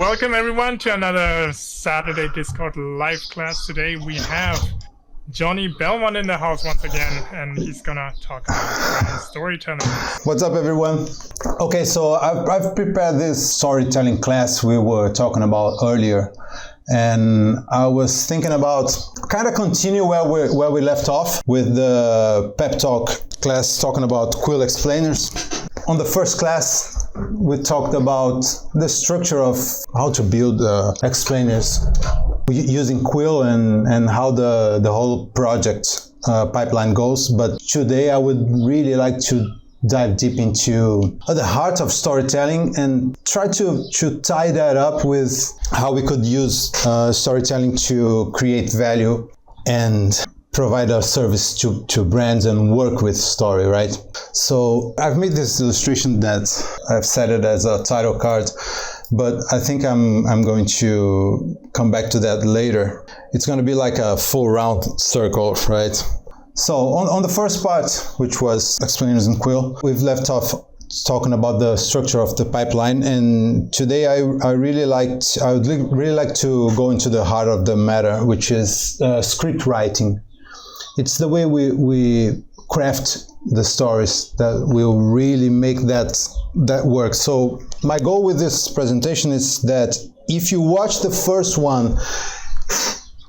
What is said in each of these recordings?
Welcome everyone to another Saturday Discord live class. Today we have Johnny Belmont in the house once again, and he's gonna talk about storytelling. What's up, everyone? Okay, so I've prepared this storytelling class we were talking about earlier, and I was thinking about kind of continue where we left off with the pep talk class, talking about quill explainers. On the first class, we talked about the structure of how to build explainers using Quill and how the whole project pipeline goes. But today I would really like to dive deep into the heart of storytelling and try to tie that up with how we could use storytelling to create value and provide a service to brands and work with story, right? So I've made this illustration that I've set it as a title card, but I think I'm going to come back to that later. It's going to be like a full round circle, right? So on the first part, which was explainers in Quill, we've left off talking about the structure of the pipeline, and today I would really like to go into the heart of the matter, which is script writing. It's the way we craft the stories that will really make that work. So my goal with this presentation is that if you watch the first one,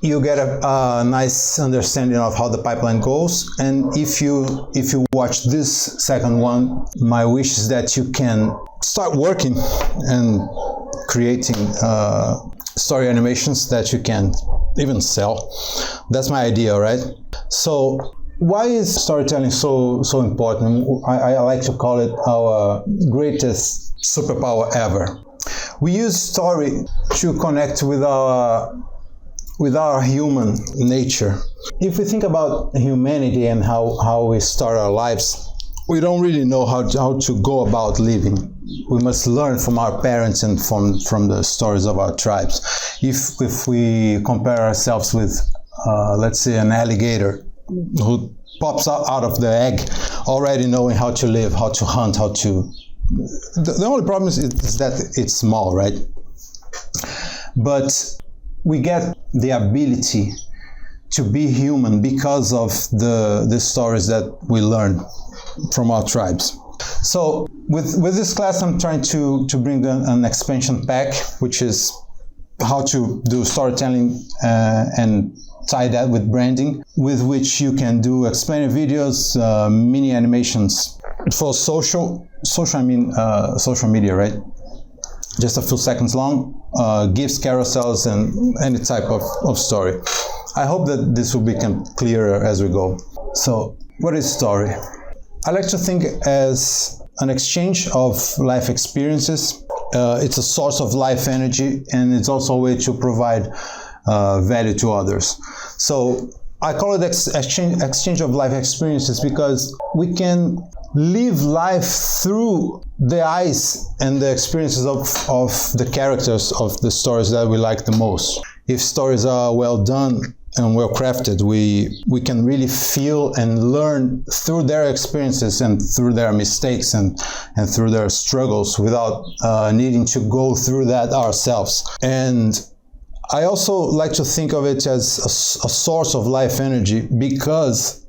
you get a nice understanding of how the pipeline goes. And if you watch this second one, my wish is that you can start working and creating story animations that you can even sell. That's my idea, right? So why is storytelling so important? I like to call it our greatest superpower ever. We use story to connect with our human nature. If we think about humanity and how we start our lives, we don't really know how to go about living. We must learn from our parents and from the stories of our tribes. If we compare ourselves with, let's say, an alligator who pops out of the egg already knowing how to live, how to hunt, the only problem is that it's small, right? But we get the ability to be human because of the stories that we learn from our tribes. So with this class, I'm trying to bring an expansion pack, which is how to do storytelling and tie that with branding, with which you can do explainer videos, mini animations for social media, right? Just a few seconds long, GIFs, carousels, and any type of story. I hope that this will become clearer as we go. So, what is story? I like to think as an exchange of life experiences. It's a source of life energy, and it's also a way to provide value to others. So I call it exchange of life experiences because we can live life through the eyes and the experiences of the characters of the stories that we like the most. If stories are well done and well crafted, we can really feel and learn through their experiences and through their mistakes and through their struggles without needing to go through that ourselves. And I also like to think of it as a source of life energy because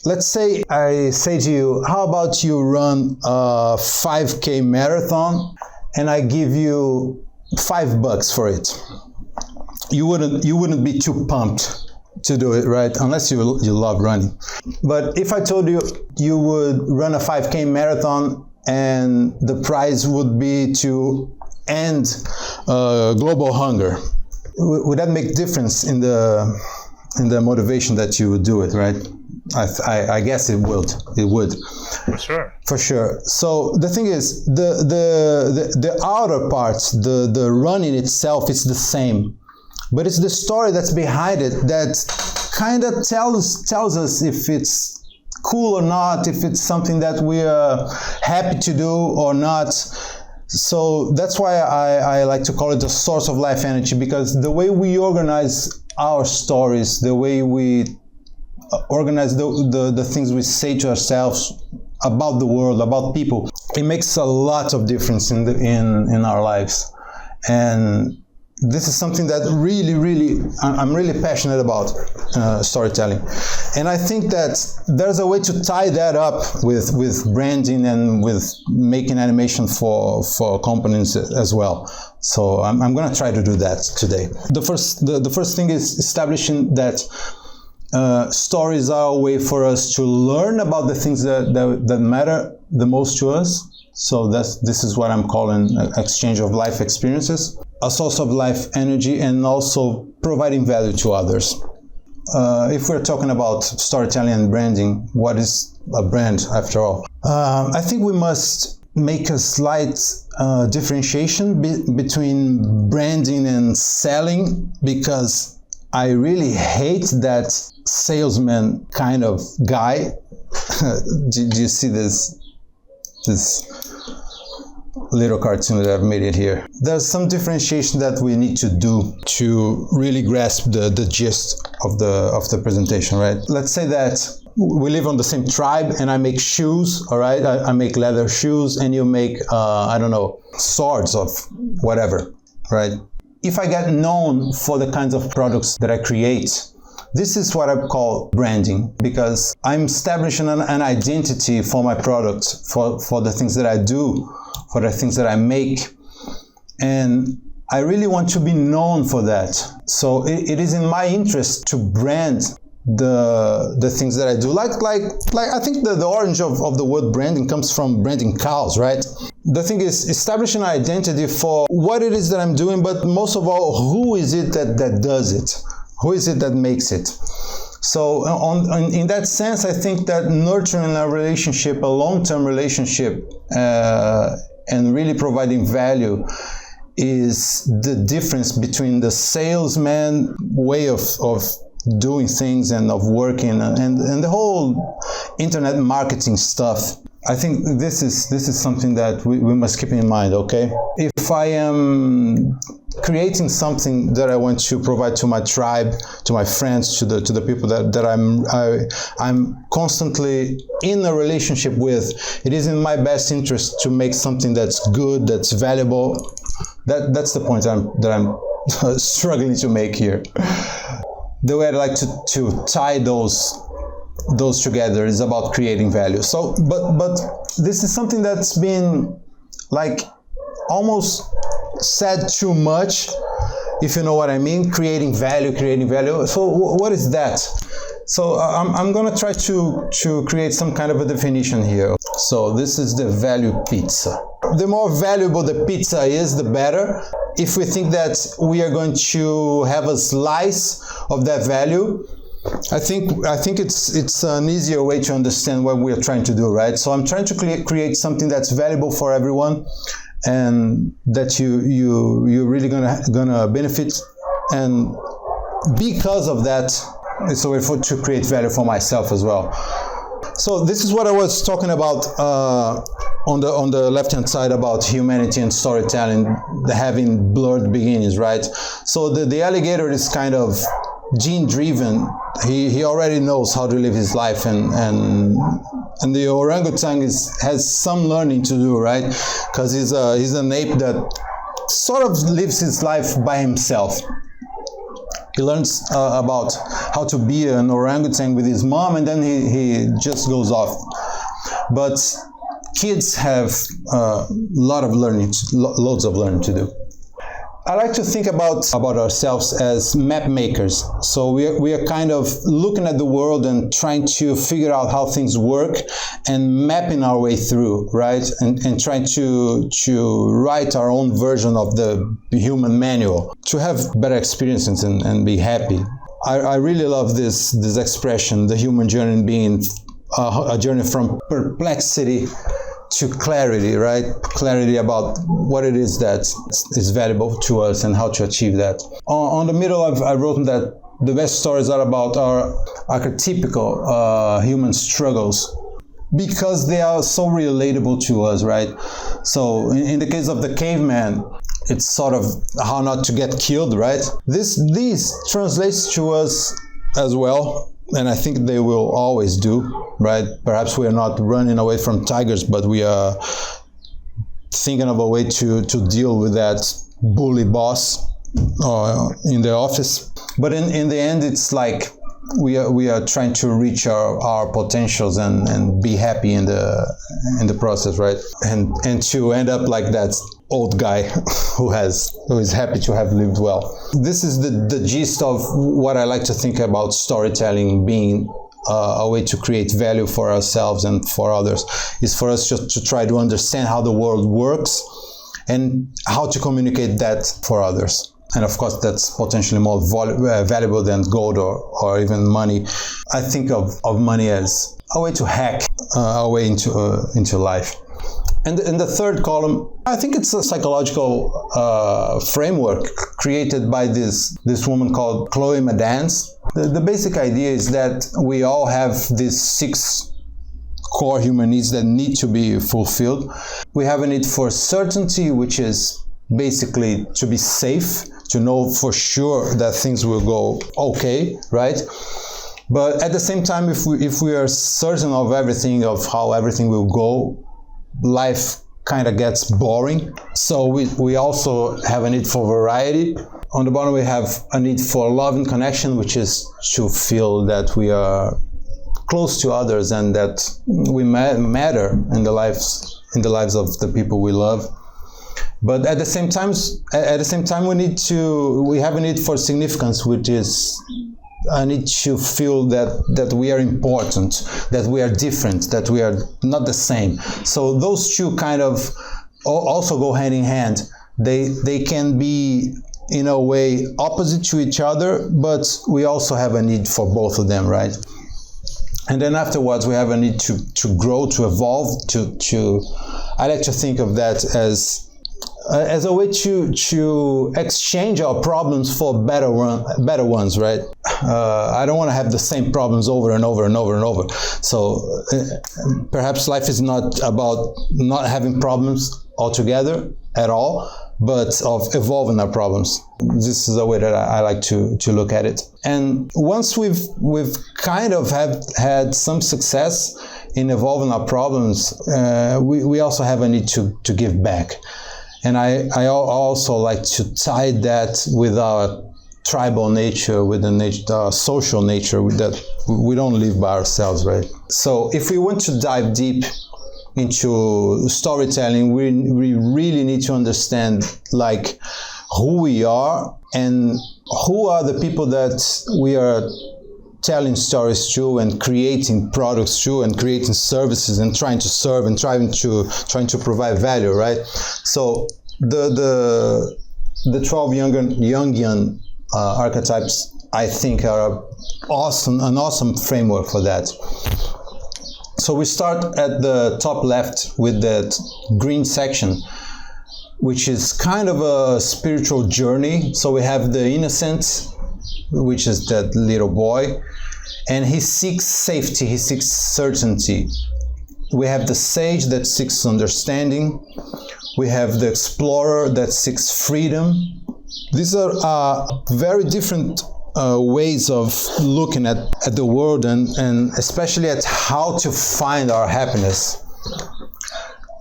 let's say I say to you, how about you run a 5K marathon and I give you $5 for it? You wouldn't be too pumped to do it, right? Unless you love running. But if I told you you would run a 5K marathon and the prize would be to end global hunger, would that make difference in the motivation that you would do it, right? I guess it would. It would. For sure. For sure. So the thing is, the outer parts, the running itself, it's the same, but it's the story that's behind it that kind of tells us if it's cool or not, if it's something that we are happy to do or not. So that's why I like to call it the source of life energy, because the way we organize our stories, the way we organize the things we say to ourselves about the world, about people, it makes a lot of difference in our lives. And this is something that I'm really passionate about, storytelling. And I think that there's a way to tie that up with branding and with making animation for companies as well. So I'm going to try to do that today. The first thing is establishing that stories are a way for us to learn about the things that matter the most to us. So this is what I'm calling exchange of life experiences, a source of life energy, and also providing value to others. If we're talking about storytelling and branding, what is a brand after all? I think we must make a slight differentiation between branding and selling, because I really hate that salesman kind of guy. Do you see this little cartoon that I've made it here? There's some differentiation that we need to do to really grasp the gist of the presentation, right? Let's say that we live on the same tribe and I make shoes, all right? I make leather shoes and you make, I don't know, swords of whatever, right? If I get known for the kinds of products that I create, this is what I call branding, because I'm establishing an identity for my product, for the things that I do, for the things that I make. And I really want to be known for that. So it is in my interest to brand the things that I do. Like I think the origin of the word branding comes from branding cows, right? The thing is establishing an identity for what it is that I'm doing, but most of all, who is it that does it? Who is it that makes it? So in that sense, I think that nurturing a relationship, a long-term relationship, and really providing value is the difference between the salesman way of doing things and of working and the whole internet marketing stuff. I think this is something that we must keep in mind, okay? If I am creating something that I want to provide to my tribe, to my friends, to the people that I'm constantly in a relationship with, it is in my best interest to make something that's good, that's valuable. That's the point that I'm struggling to make here. The way I like to tie those together is about creating value. So, but this is something that's been like almost said too much, if you know what I mean. Creating value. So what is that? So I'm gonna try to create some kind of a definition here. So this is the value pizza. The more valuable the pizza is, the better. If we think that we are going to have a slice of that value, I think it's an easier way to understand what we are trying to do, right? So I'm trying to create something that's valuable for everyone, and that you're really gonna benefit, and because of that, it's a way to create value for myself as well. So this is what I was talking about on the left-hand side about humanity and storytelling having blurred beginnings, right? So the alligator is kind of gene-driven. He already knows how to live his life, and the orangutan has some learning to do, right? Because he's an ape that sort of lives his life by himself. He learns about how to be an orangutan with his mom, and then he just goes off. But kids have loads of learning to do. I like to think about ourselves as map makers. So we are kind of looking at the world and trying to figure out how things work and mapping our way through, right? And trying to write our own version of the human manual to have better experiences and be happy. I really love this expression, the human journey being a journey from perplexity to clarity, right? Clarity about what it is that is valuable to us and how to achieve that. On the middle, I wrote that the best stories are about our archetypical human struggles, because they are so relatable to us, right? So in the case of the caveman, it's sort of how not to get killed, right? This translates to us as well. And I think they will always do, right? Perhaps we are not running away from tigers, but we are thinking of a way to deal with that bully boss in the office. But in the end, it's like we are trying to reach our potentials and be happy in the process, right? And to end up like that old guy who is happy to have lived well. This is the gist of what I like to think about storytelling being a way to create value for ourselves and for others, is for us just to try to understand how the world works and how to communicate that for others. And of course, that's potentially more valuable than gold or even money. I think of money as a way to hack our way into life. And in the third column, I think it's a psychological framework created by this woman called Chloe Madans. The basic idea is that we all have these 6 core human needs that need to be fulfilled. We have a need for certainty, which is basically to be safe, to know for sure that things will go okay, right? But at the same time, if we are certain of everything, of how everything will go, life kind of gets boring. So we also have a need for variety. On the bottom, we have a need for love and connection, which is to feel that we are close to others and that we matter in the lives of the people we love. But at the same time, we have a need for significance, which is I need to feel that we are important, that we are different, that we are not the same. So those two kind of also go hand in hand. They can be in a way opposite to each other, but we also have a need for both of them, right? And then afterwards we have a need to grow, to evolve, I like to think of that as a way to exchange our problems for better ones, right? I don't want to have the same problems over and over and over and over. So perhaps life is not about not having problems altogether at all, but of evolving our problems. This is the way that I like to look at it. And once we've kind of had some success in evolving our problems, we also have a need to give back. And I also like to tie that with our tribal nature, with the social nature, that we don't live by ourselves, right? So if we want to dive deep into storytelling, we really need to understand like who we are and who are the people that we are telling stories to and creating products to and creating services and trying to serve and trying to provide value, right? So the 12 Jungian archetypes, I think, are an awesome framework for that. So we start at the top left with that green section, which is kind of a spiritual journey. So we have the innocent, which is that little boy, and he seeks safety, he seeks certainty. We have the sage that seeks understanding. We have the explorer that seeks freedom. These are very different ways of looking at the world and especially at how to find our happiness.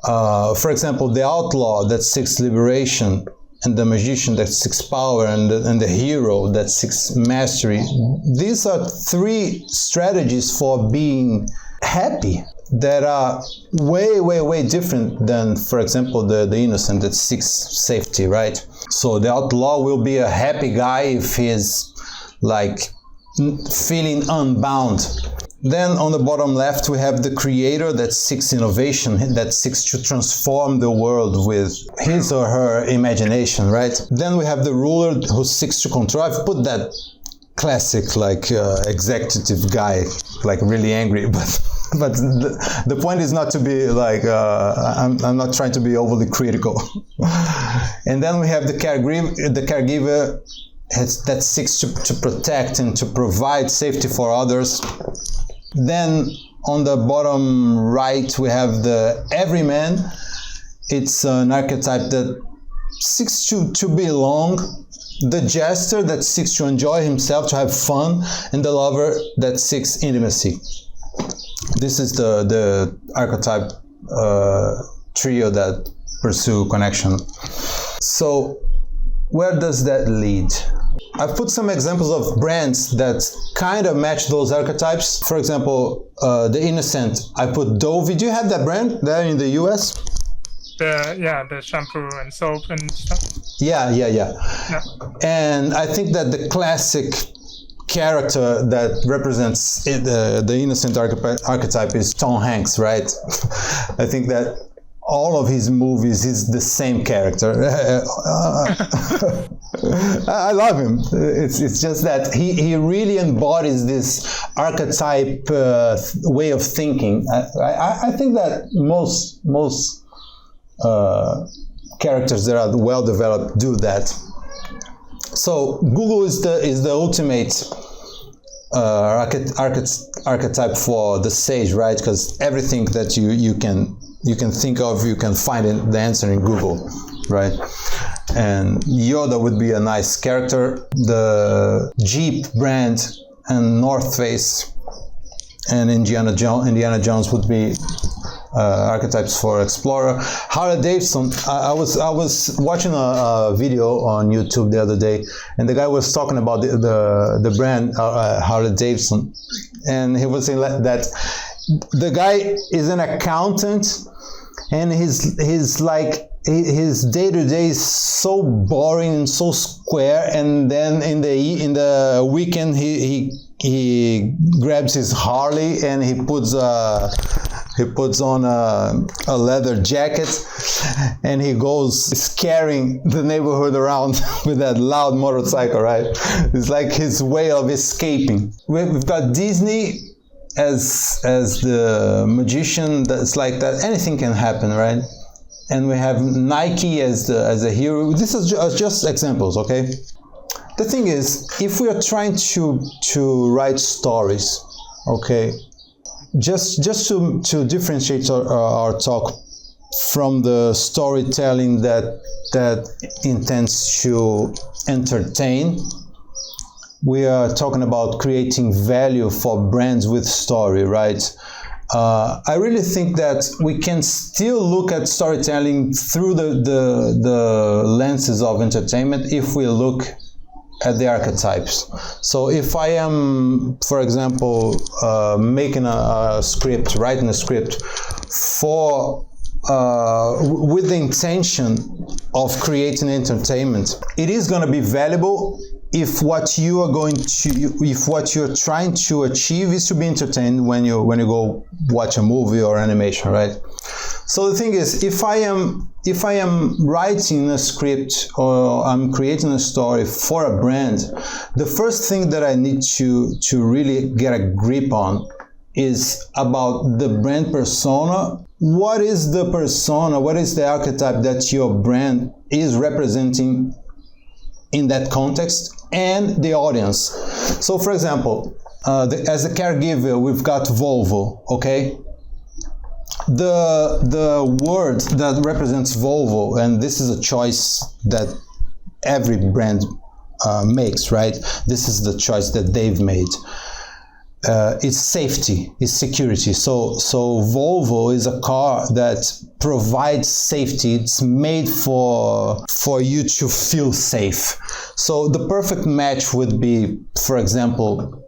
For example, the outlaw that seeks liberation, and the magician that seeks power, and the hero that seeks mastery. These are 3 strategies for being happy that are way different than, for example, the innocent that seeks safety, right? So the outlaw will be a happy guy if he's like feeling unbound. Then on the bottom left, we have the creator that seeks innovation, that seeks to transform the world with his or her imagination, right? Then we have the ruler who seeks to control. I've put that classic like executive guy, like really angry, but the point is not to be like, I'm not trying to be overly critical. And then we have the caregiver that seeks to protect and to provide safety for others. Then on the bottom right, we have the everyman. It's an archetype that seeks to belong, the jester that seeks to enjoy himself, to have fun, and the lover that seeks intimacy. This is the archetype trio that pursue connection. So where does that lead? I've put some examples of brands that kind of match those archetypes. For example, the Innocent, I put Dove. Do you have that brand there in the US? The shampoo and soap and stuff. Yeah. Yeah. And I think that the classic character that represents the Innocent archetype is Tom Hanks, right? I think that all of his movies is the same character. I love him. It's just that he really embodies this archetype way of thinking. I think that most characters that are well developed do that. So Google is the ultimate archetype for the sage, right? Because everything that you can think of, you can find the answer in Google, right? And Yoda would be a nice character. The Jeep brand and North Face and Indiana Jones would be archetypes for explorer. Harley Davidson. I was watching a video on YouTube the other day, and the guy was talking about the brand Harley Davidson, and he was saying that the guy is an accountant, and he's like his day-to-day is so boring and so square, and then in the weekend he grabs his Harley and he puts on a leather jacket and he goes scaring the neighborhood around with that loud motorcycle, right? It's like his way of escaping. We've got Disney as the magician. That's like that. Anything can happen, right? And we have Nike as a hero. This is just examples, okay? The thing is, if we are trying to write stories, okay, just to differentiate our talk from the storytelling that intends to entertain, we are talking about creating value for brands with story, right? I really think that we can still look at storytelling through the lenses of entertainment if we look at the archetypes. So if I am, for example, writing a script for with the intention of creating entertainment, it is going to be valuable if what you're trying to achieve is to be entertained when you go watch a movie or animation, right? So the thing is, if I am writing a script or I'm creating a story for a brand, the first thing that I need to really get a grip on is about the brand persona. What is the persona? What is the archetype that your brand is representing in that context, and the audience? So for example, as a caregiver, we've got Volvo, okay? The word that represents Volvo, and this is a choice that every brand makes, right? This is the choice that they've made. It's safety, it's security. So Volvo is a car that provides safety. It's made for you to feel safe. So the perfect match would be, for example,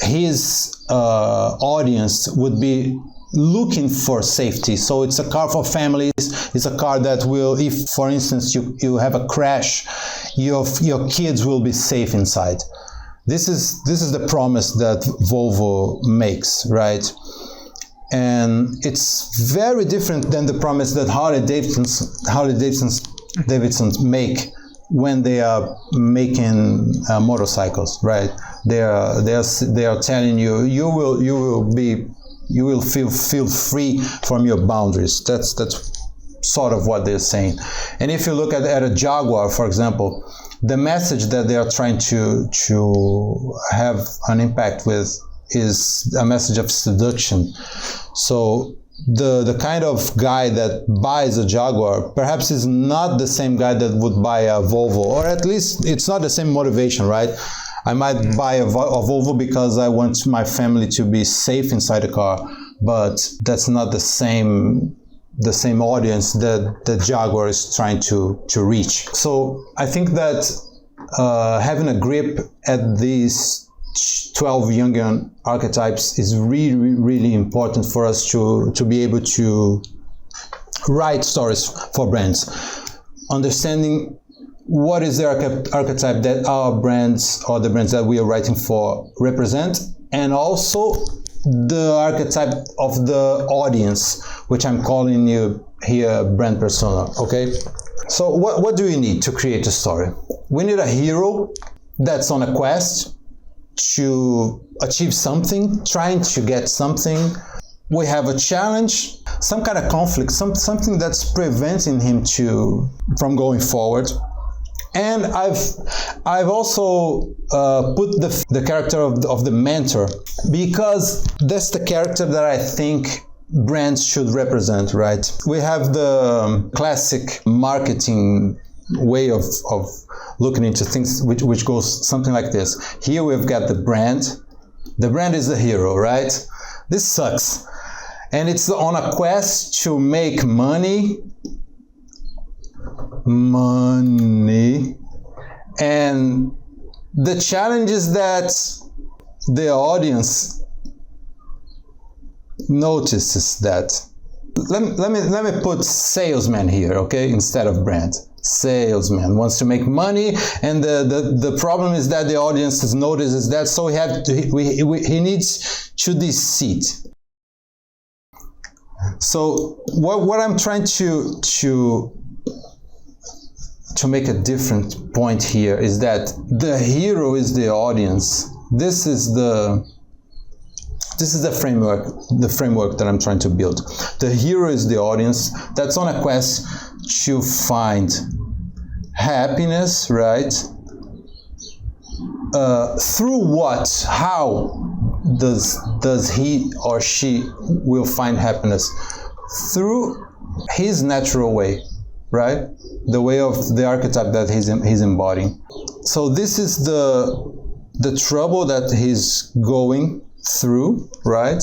his audience would be looking for safety. So it's a car for families. It's a car that will, if for instance you have a crash, your kids will be safe inside. This is the promise that Volvo makes, right? And it's very different than the promise that Harley Davidson's make when they are making motorcycles, right? They are telling you will feel free from your boundaries. That's sort of what they're saying. And if you look at a Jaguar, for example, the message that they are trying to have an impact with is a message of seduction. So the kind of guy that buys a Jaguar perhaps is not the same guy that would buy a Volvo, or at least it's not the same motivation, right? I might buy a Volvo because I want my family to be safe inside the car, but that's not the same the same audience that the Jaguar is trying to reach. So I think that having a grip at these 12 Jungian archetypes is really, really important for us to be able to write stories for brands. Understanding what is the archetype that our brands or the brands that we are writing for represent, and also the archetype of the audience, which I'm calling you here brand persona, okay? So what do we need to create a story? We need a hero that's on a quest to achieve something, trying to get something. We have a challenge, some kind of conflict, something that's preventing him from going forward. And I've also put the character of the mentor, because that's the character that I think brands should represent, right? We have the classic marketing way of looking into things, which goes something like this. Here we've got the brand. The brand is the hero, right? This sucks. And it's on a quest to make money. And the challenge is that the audience notices that. Let me put salesman here, okay, instead of brand. Salesman wants to make money, and the problem is that the audience notices that, so he needs to deceive. So what I'm trying to make a different point here is that the hero is the audience. This is the framework that I'm trying to build. The hero is the audience that's on a quest to find happiness, right? Through what? How does he or she will find happiness? Through his natural way, right? The way of the archetype that he's embodying. So this is the trouble that he's going through, right?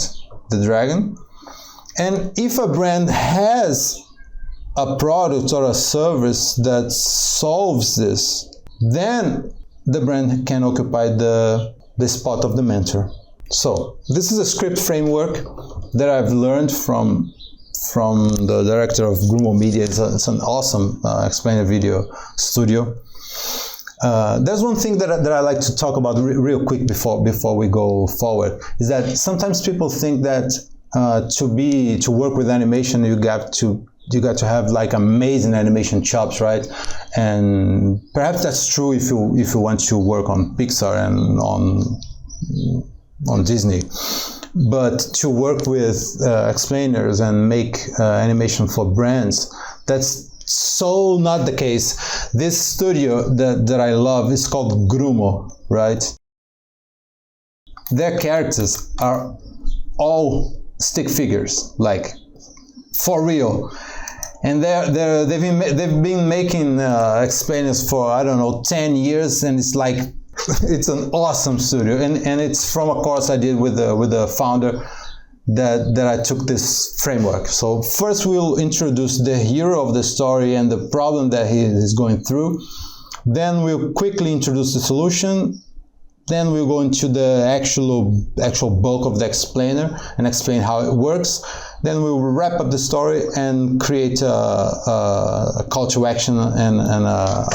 The dragon. And if a brand has a product or a service that solves this, then the brand can occupy the spot of the mentor. So this is a script framework that I've learned from the director of Grumo Media. It's an awesome explainer video studio. There's one thing that I like to talk about real quick before we go forward, is that sometimes people think that to work with animation you got to have like amazing animation chops, right? And perhaps that's true if you want to work on Pixar and on Disney. But to work with explainers and make animation for brands, that's so not the case. This studio that I love is called Grumo, right? Their characters are all stick figures, like for real. And they've been making explainers for, I don't know, 10 years, and it's like it's an awesome studio, and it's from a course I did with the founder that I took this framework. So first we'll introduce the hero of the story and the problem that he is going through. Then we'll quickly introduce the solution. Then we'll go into the actual bulk of the explainer and explain how it works. Then we'll wrap up the story and create a call to action and a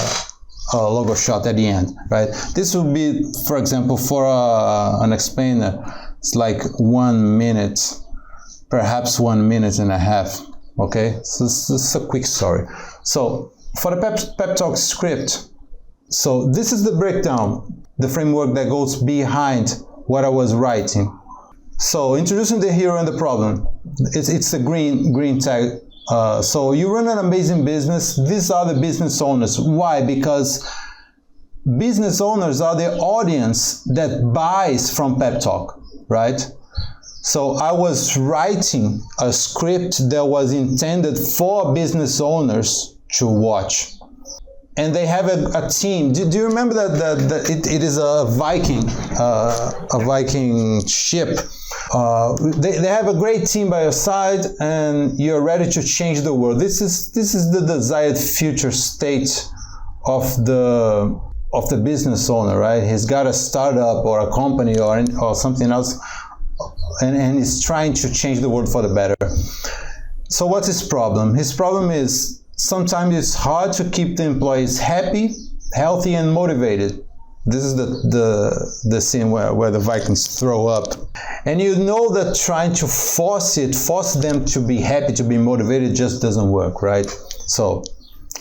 logo shot at the end, right? This will be, for example, for an explainer, it's like 1 minute, perhaps 1 minute and a half, okay? So this is a quick story. So for the pep talk script, so this is the breakdown, the framework that goes behind what I was writing. So introducing the hero and the problem, it's the green tag. So you run an amazing business. These are the business owners. Why? Because business owners are the audience that buys from Pep Talk, right? So I was writing a script that was intended for business owners to watch. And they have a team. Do you remember that it is a Viking ship they have a great team by your side, and you're ready to change the world. This is the desired future state of the business owner, right? He's got a startup or a company or something else, and he's trying to change the world for the better. So what's his problem? His problem is sometimes it's hard to keep the employees happy, healthy, and motivated. This is the scene where the Vikings throw up. And you know that trying to force them to be happy, to be motivated, just doesn't work, right? So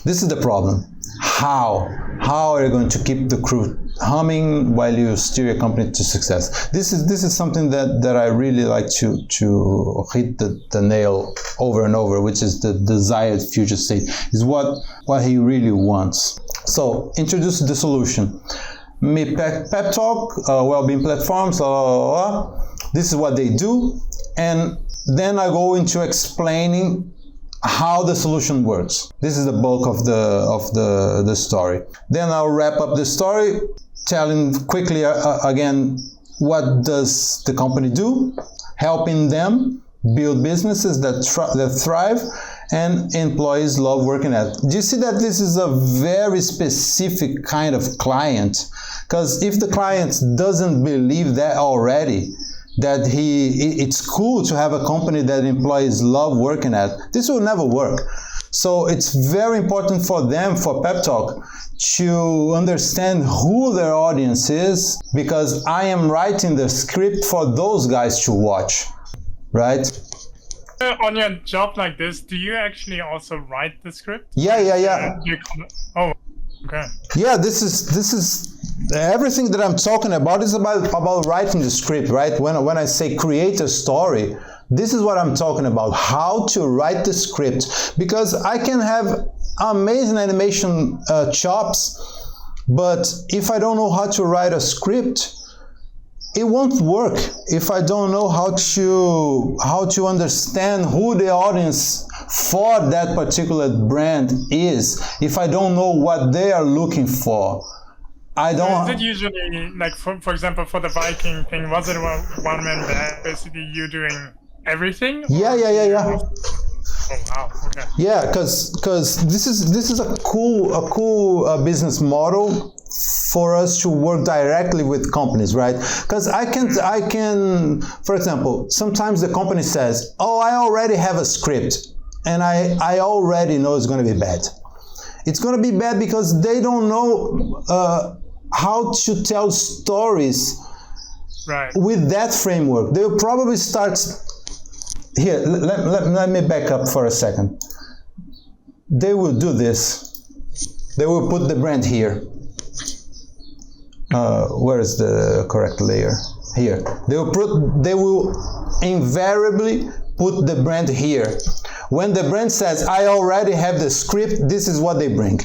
this is the problem. How are you going to keep the crew humming while you steer your company to success? This is something that I really like to hit the nail over and over, which is the desired future state, is what he really wants. So introduce the solution. Pep talk, well-being platforms, this is what they do, and then I go into explaining how the solution works. This is the bulk of the story. Then I'll wrap up the story, telling quickly again what does the company do, helping them build businesses that thrive, and employees love working at. Do you see that this is a very specific kind of client? Because if the client doesn't believe that already, that it's cool to have a company that employees love working at, this will never work. So it's very important for them, for Pep Talk, to understand who their audience is, because I am writing the script for those guys to watch, right? On your job like this, do you actually also write the script? Yeah. Oh, okay. Yeah, this is everything that I'm talking about is about writing the script, right? When I say create a story, this is what I'm talking about, how to write the script. Because I can have amazing animation chops, but if I don't know how to write a script, it won't work. If I don't know how to understand who the audience for that particular brand is, if I don't know what they are looking for, I don't. Is it usually, like, for example, for the Viking thing, was it one man band, basically you doing everything? Yeah. Oh wow, okay. Yeah, because this is a cool business model for us to work directly with companies, right? Because I can, for example, sometimes the company says, "Oh, I already have a script, and I already know it's going to be bad." It's going to be bad because they don't know how to tell stories with that framework. They'll probably start. Here, let me back up for a second. They will do this. They will put the brand here. Where is the correct layer? Here. They will invariably put the brand here. When the brand says, I already have the script, this is what they bring.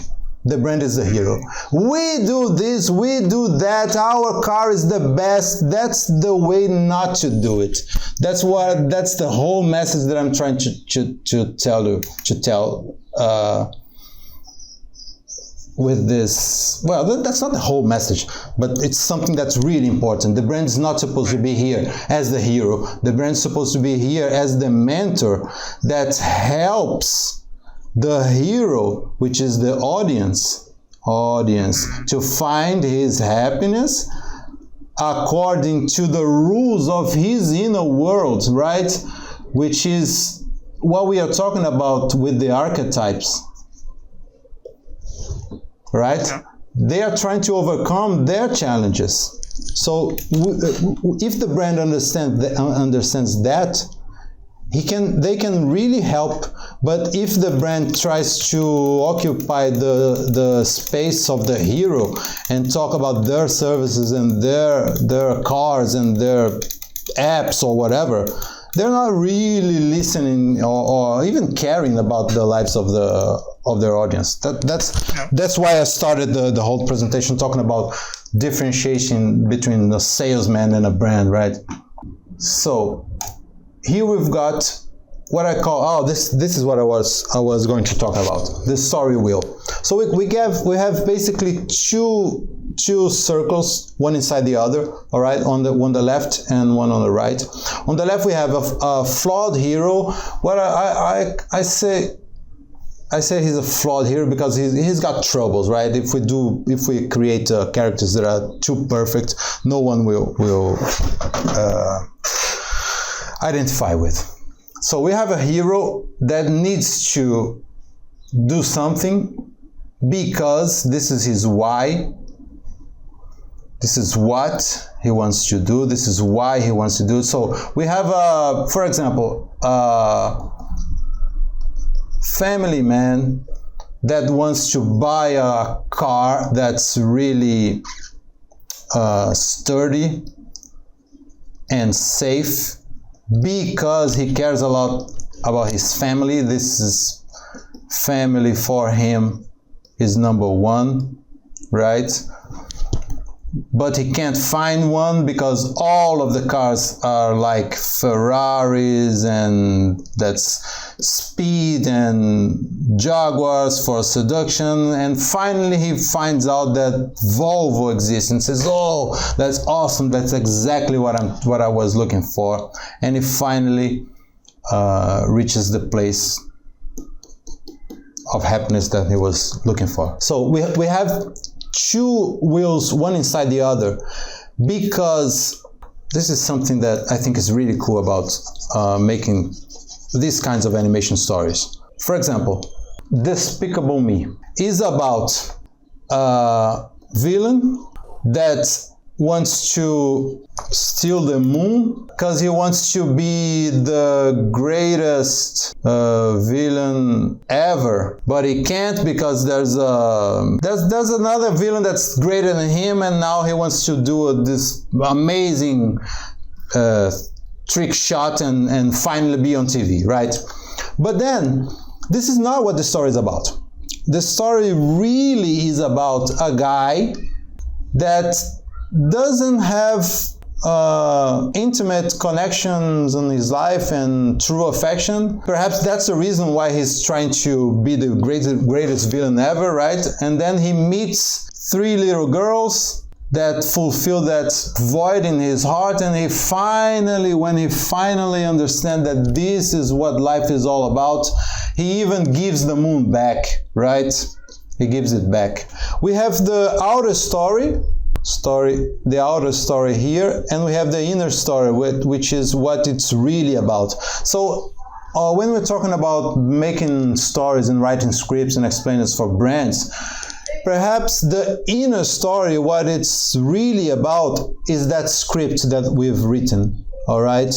The brand is the hero. We do this, we do that, our car is the best. That's the way not to do it. That's the whole message that I'm trying to tell with this. Well, that's not the whole message, but it's something that's really important. The brand is not supposed to be here as the hero. The brand is supposed to be here as the mentor that helps the hero, which is the audience, to find his happiness according to the rules of his inner world, right? Which is what we are talking about with the archetypes, right? Yeah. They are trying to overcome their challenges. So if the brand understands that, they can really help. But if the brand tries to occupy the space of the hero and talk about their services and their cars and their apps or whatever, they're not really listening or even caring about the lives of their audience. That's why I started the whole presentation talking about differentiation between a salesman and a brand, right? So here we've got what I call, this is what I was going to talk about, the story wheel. So we have basically two circles, one inside the other, all right, on the left and one on the right. On the left we have a flawed hero. What I say he's a flawed hero because he's got troubles, right? If we create characters that are too perfect, no one will identify with. So we have a hero that needs to do something because this is his why. This is what he wants to do. This is why he wants to do. So we have, for example, a family man that wants to buy a car that's really sturdy and safe because he cares a lot about his family. This is family for him is number one, right? But he can't find one because all of the cars are like Ferraris, and that's speed, and Jaguars for seduction. And finally he finds out that Volvo exists and says, oh, that's awesome, that's exactly what I was looking for. And he finally reaches the place of happiness that he was looking for. So we have two wheels, one inside the other, because this is something that I think is really cool about making these kinds of animation stories. For example, Despicable Me is about a villain that wants to steal the moon because he wants to be the greatest villain ever, but he can't because there's another villain that's greater than him, and now he wants to do this amazing trick shot and finally be on TV, right? But then this is not what the story is about. The story really is about a guy that doesn't have intimate connections in his life and true affection. Perhaps that's the reason why he's trying to be the greatest villain ever, right? And then he meets three little girls that fulfill that void in his heart, and when he finally understands that this is what life is all about, he even gives the moon back, right? He gives it back. We have the outer story, the outer story here, and we have the inner story, which is what it's really about. So when we're talking about making stories and writing scripts and explaining it for brands, perhaps the inner story, what it's really about, is that script that we've written, all right?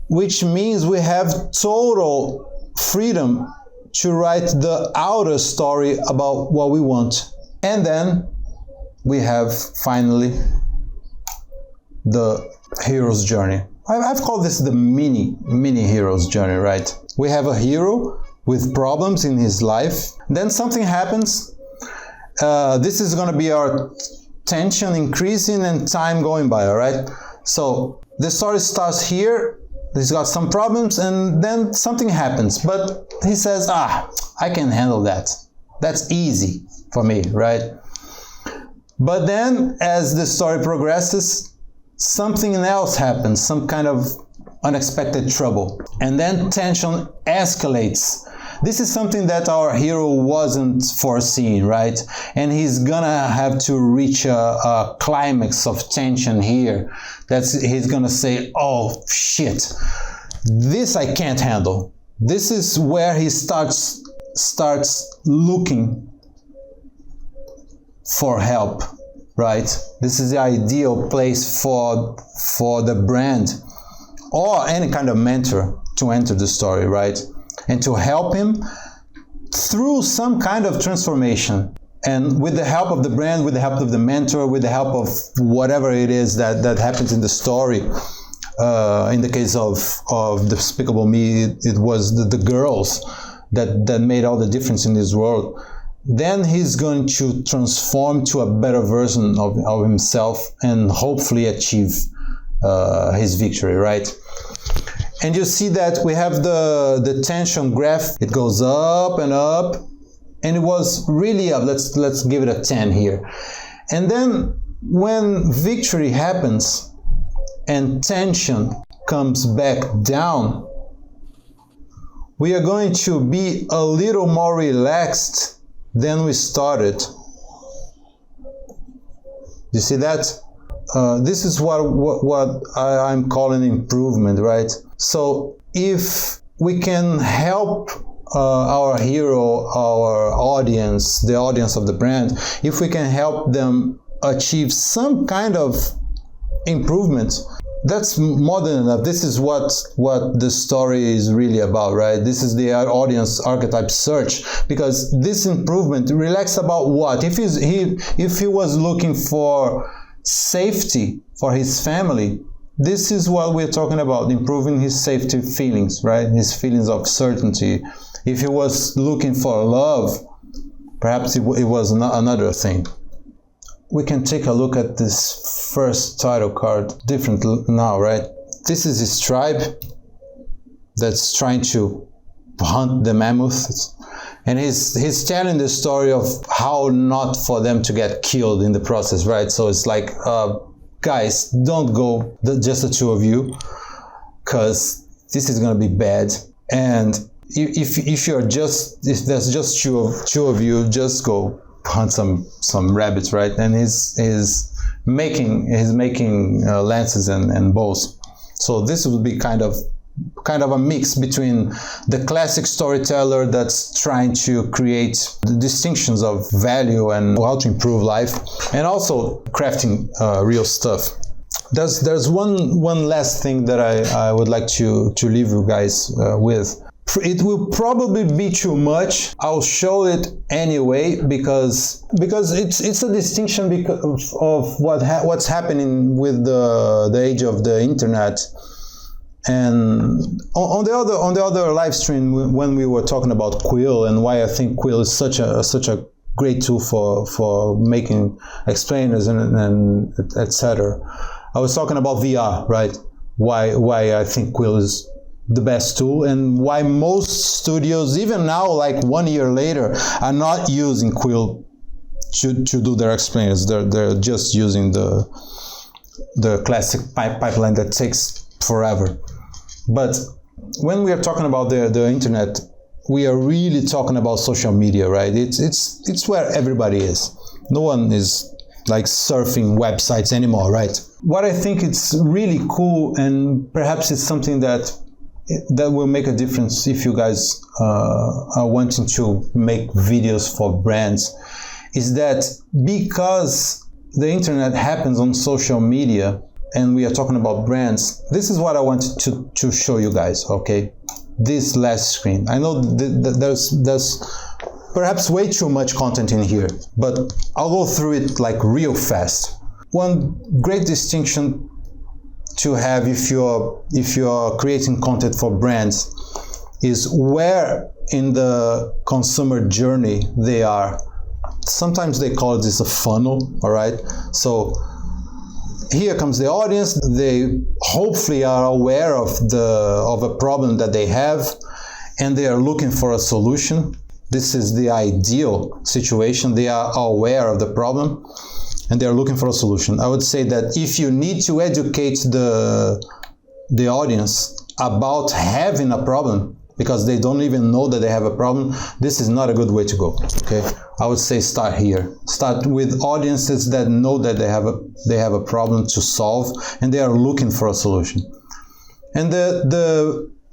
Which means we have total freedom to write the outer story about what we want. And then we have finally the hero's journey. I've called this the mini hero's journey, right? We have a hero with problems in his life. Then something happens. This is going to be our tension increasing and time going by, all right? So the story starts here. He's got some problems, and then something happens. But he says, I can handle that. That's easy for me, right? But then as the story progresses, something else happens, some kind of unexpected trouble. And then tension escalates. This is something that our hero wasn't foreseeing, right? And he's gonna have to reach a climax of tension here. He's gonna say, oh shit, this I can't handle. This is where he starts looking for help, right? This is the ideal place for the brand or any kind of mentor to enter the story, right? And to help him through some kind of transformation. And with the help of the brand, with the help of the mentor, with the help of whatever it is that happens in the story. In the case of Despicable Me, it was the girls that made all the difference in this world. Then he's going to transform to a better version of himself and hopefully achieve his victory, right? And you see that we have the tension graph. It goes up and up, and it was really up. Let's give it a 10 here. And then when victory happens and tension comes back down, we are going to be a little more relaxed than we started. You see that? This is what I'm calling improvement, right? So if we can help our hero, our audience, the audience of the brand, if we can help them achieve some kind of improvement, that's more than enough. This is what the story is really about, right? This is the audience archetype search, because this improvement relax about what? If he was looking for safety for his family, this is what we're talking about, improving his safety feelings, right? His feelings of certainty. If he was looking for love, perhaps it was another thing. We can take a look at this first title card different now, right? This is his tribe that's trying to hunt the mammoth, and he's telling the story of how not for them to get killed in the process, right? So it's like, guys, don't go just the two of you, because this is gonna be bad. And if there's just two of you, just go hunt some rabbits, right? And he's making lances and bows. So this would be kind of a mix between the classic storyteller that's trying to create the distinctions of value and how to improve life, and also crafting real stuff. There's one last thing that I would like to leave you guys with. It will probably be too much. I'll show it anyway because it's a distinction because of what's happening with the age of the internet. And on the other live stream, when we were talking about Quill and why I think Quill is such a great tool for making explainers and etc., I was talking about VR, right? Why I think Quill is the best tool, and why most studios, even now, like 1 year later, are not using Quill to do their explainers. They're just using the classic pipeline that takes forever. But when we are talking about the internet, we are really talking about social media, right? It's where everybody is. No one is like surfing websites anymore, right? What I think it's really cool, and perhaps it's something that will make a difference if you guys are wanting to make videos for brands, is that because the internet happens on social media and we are talking about brands, this is what I wanted to show you guys, okay? This last screen. I know there's perhaps way too much content in here, but I'll go through it like real fast. One great distinction to have if you're creating content for brands is where in the consumer journey they are. Sometimes they call this a funnel, all right? So here comes the audience. They hopefully are aware of a problem that they have, and they are looking for a solution. This is the ideal situation. They are aware of the problem, and they're looking for a solution. I would say that if you need to educate the audience about having a problem, because they don't even know that they have a problem, this is not a good way to go, okay? I would say start here. Start with audiences that know that they have a problem to solve, and they are looking for a solution. And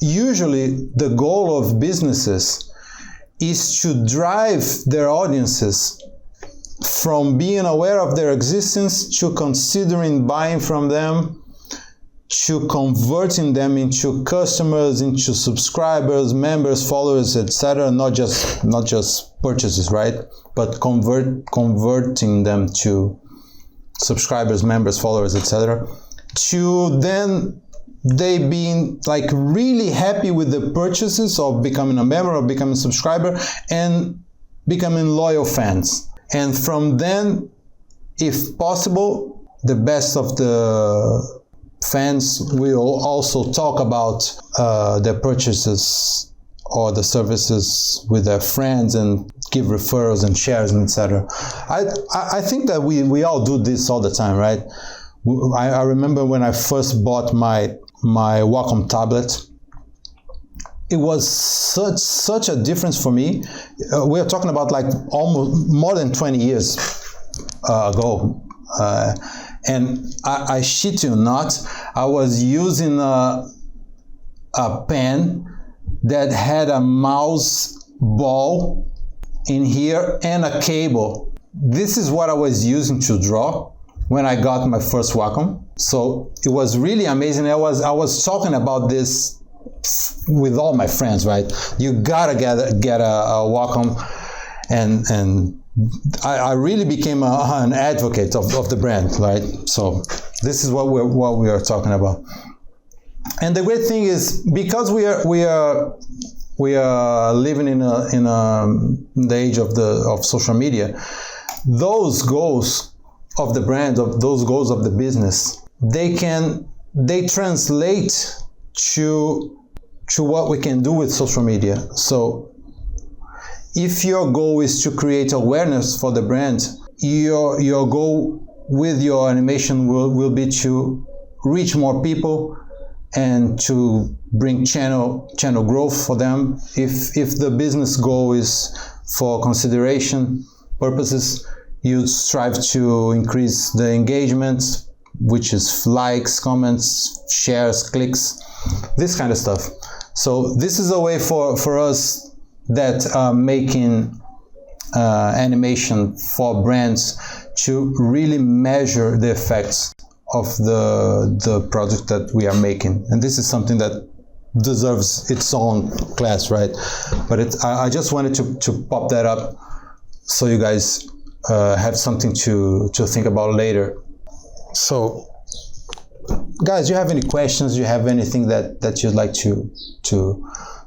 usually the goal of businesses is to drive their audiences from being aware of their existence to considering buying from them, to converting them into customers, into subscribers, members, followers, etc. Not just purchases, right? But converting them to subscribers, members, followers, etc. To then they being like really happy with the purchases of becoming a member or becoming a subscriber and becoming loyal fans. And from then, if possible, the best of the fans will also talk about their purchases or the services with their friends and give referrals and shares and etc. I think that we all do this all the time, right? I remember when I first bought my Wacom tablet. It was such a difference for me. We are talking about like almost more than 20 years ago. And I shit you not, I was using a pen that had a mouse ball in here and a cable. This is what I was using to draw when I got my first Wacom. So it was really amazing. I was talking about this with all my friends, right? You gotta get a Wacom, and I really became an advocate of the brand, right? So this is what we are talking about. And the great thing is, because we are living in the age of social media, those goals of the brand, of those goals of the business, they translate to what we can do with social media. So if your goal is to create awareness for the brand, your goal with your animation will be to reach more people and to bring channel growth for them. If the business goal is for consideration purposes, you strive to increase the engagement, which is likes, comments, shares, clicks, this kind of stuff. So this is a way for us that are making animation for brands to really measure the effects of the product that we are making. And this is something that deserves its own class, right? But I just wanted to pop that up so you guys have something to think about later. So guys, do you have any questions? Do you have anything that you'd like to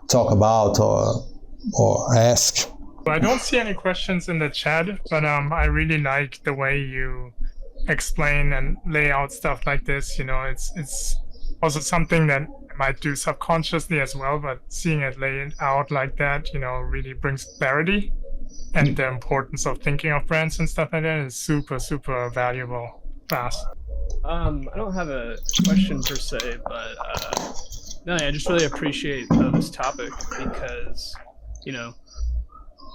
talk about or ask? I don't see any questions in the chat, but I really like the way you explain and lay out stuff like this. You know, it's also something that I might do subconsciously as well, but seeing it laid out like that, you know, really brings clarity. And the importance of thinking of brands and stuff like that is super, super valuable. Fast. I don't have a question per se, but no, I just really appreciate this topic because, you know,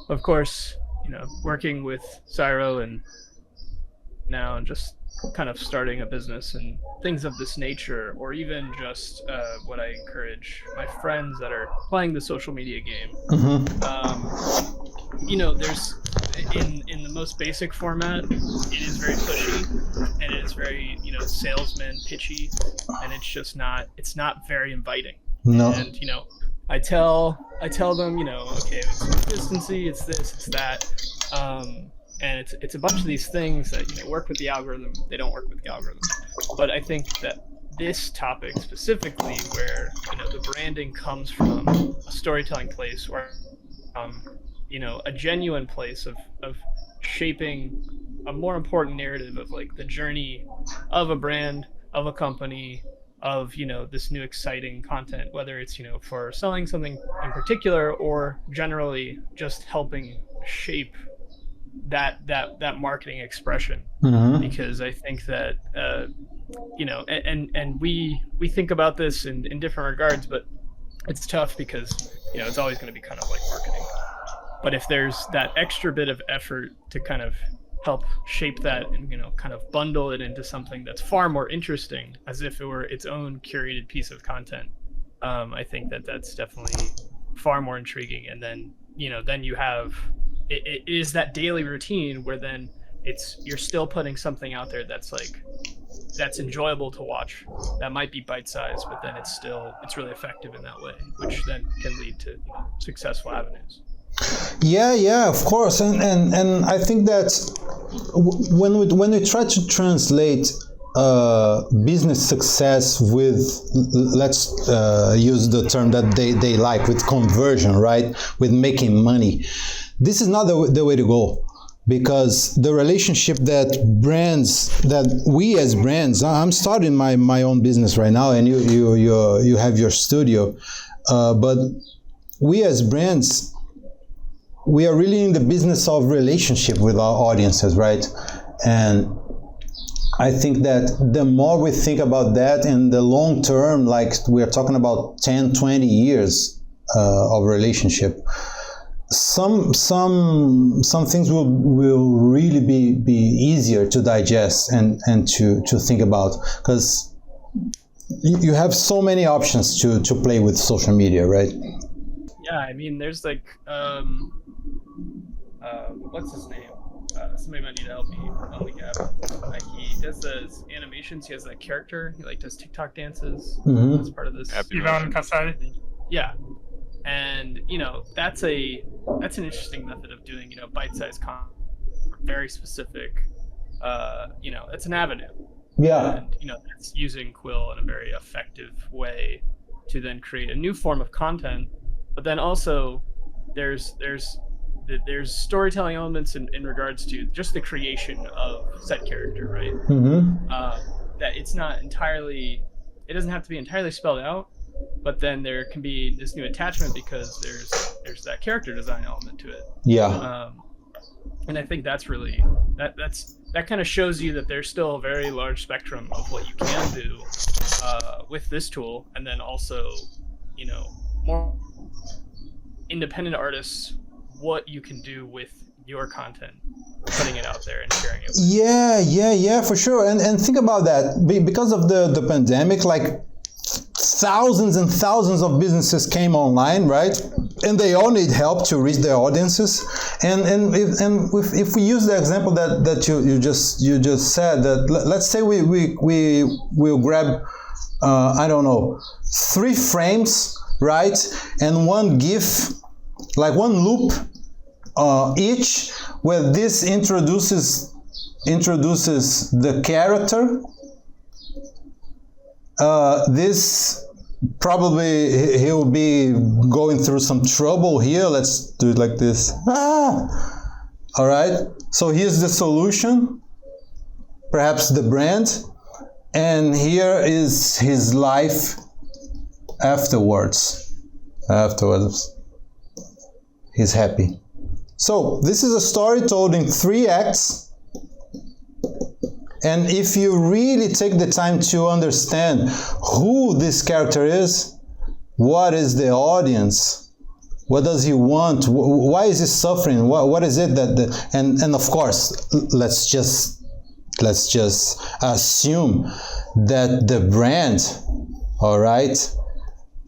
of course, you know, working with Cyro and now just kind of starting a business and things of this nature, or even just what I encourage my friends that are playing the social media game. You know, there's in the most basic format, it is very pushy and it is very, you know, salesman pitchy, and it's not very inviting. No. And you know, I tell them, you know, okay, it's consistency, it's this, it's that, and it's a bunch of these things that, you know, work with the algorithm, they don't work with the algorithm. But I think that this topic specifically, where, you know, the branding comes from a storytelling place, or you know, a genuine place of shaping a more important narrative of like the journey of a brand, of a company, of, you know, this new exciting content, whether it's, you know, for selling something in particular or generally just helping shape that marketing expression. Because I think that you know, and we think about this in different regards, but it's tough because, you know, it's always going to be kind of like marketing. But if there's that extra bit of effort to kind of help shape that and, you know, kind of bundle it into something that's far more interesting, as if it were its own curated piece of content, I think that that's definitely far more intriguing. And then, you know, then you have, it is that daily routine where then you're still putting something out there that's like, that's enjoyable to watch, that might be bite-sized, but then it's really effective in that way, which then can lead to, you know, successful avenues. Yeah, of course, and I think that when we try to translate business success with, let's use the term that they like, with conversion, right? With making money, this is not the way to go. because the relationship that we as brands, I'm starting my own business right now, and you have your studio, but we as brands, we are really in the business of relationship with our audiences, right? And I think that the more we think about that in the long term, like we're talking about 10, 20 years of relationship, some things will really be easier to digest and to think about, because you have so many options to play with social media, right? Yeah, I mean, there's like, what's his name? Somebody might need to help me on the gap. He does those animations. He has that character. He like does TikTok dances as part of this. Ivan Kasai. Yeah, and that's an interesting method of doing bite-sized content, very specific. It's an avenue. Yeah. And it's using Quill in a very effective way to then create a new form of content. But then also there's storytelling elements in regards to just the creation of said character, right? That it doesn't have to be entirely spelled out, but then there can be this new attachment because there's that character design element to it. Yeah. And I think that's really that kind of shows you that there's still a very large spectrum of what you can do with this tool, and then also more independent artists, what you can do with your content, putting it out there and sharing it. Yeah, for sure. And think about that. Because of the pandemic, like thousands and thousands of businesses came online, right? And they all need help to reach their audiences. And if we use the example that you just said, that let's say we'll grab I don't know, 3 frames, right, and one GIF, like one loop each, where this introduces the character. This probably he'll be going through some trouble here. Let's do it like this. All right. So here's the solution, perhaps the brand, and here is his life afterwards. He's happy. So this is a story told in 3 acts. And if you really take the time to understand who this character is, what is the audience, what does he want, why is he suffering, what is it and of course, let's just assume that the brand, all right,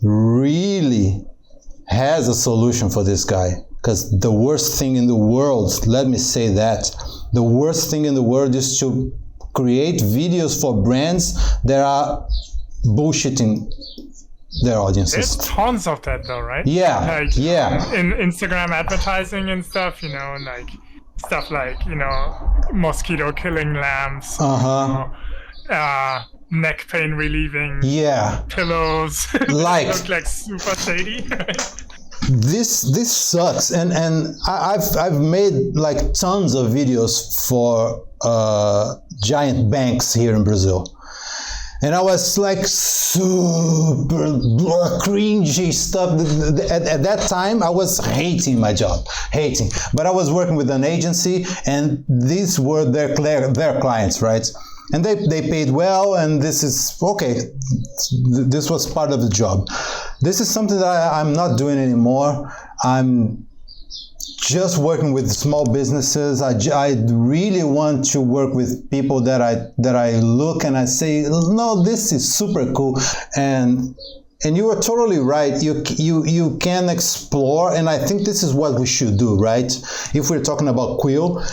really has a solution for this guy. Because the worst thing in the world, let me say that, the worst thing in the world is to create videos for brands that are bullshitting their audiences. There's tons of that though, right? Yeah, yeah. In Instagram advertising and stuff, and like stuff like, mosquito killing lamps, neck pain relieving pillows. Like look like super shady. This sucks, and I've made like tons of videos for giant banks here in Brazil, and I was like super cringy stuff. At that time, I was hating my job, but I was working with an agency, and these were their clients, right? And they paid well, and this is okay. This was part of the job. This is something that I'm not doing anymore. I'm just working with small businesses. I really want to work with people that I look and I say, no, this is super cool. And you are totally right. You can explore, and I think this is what we should do, right? If we're talking about Quill,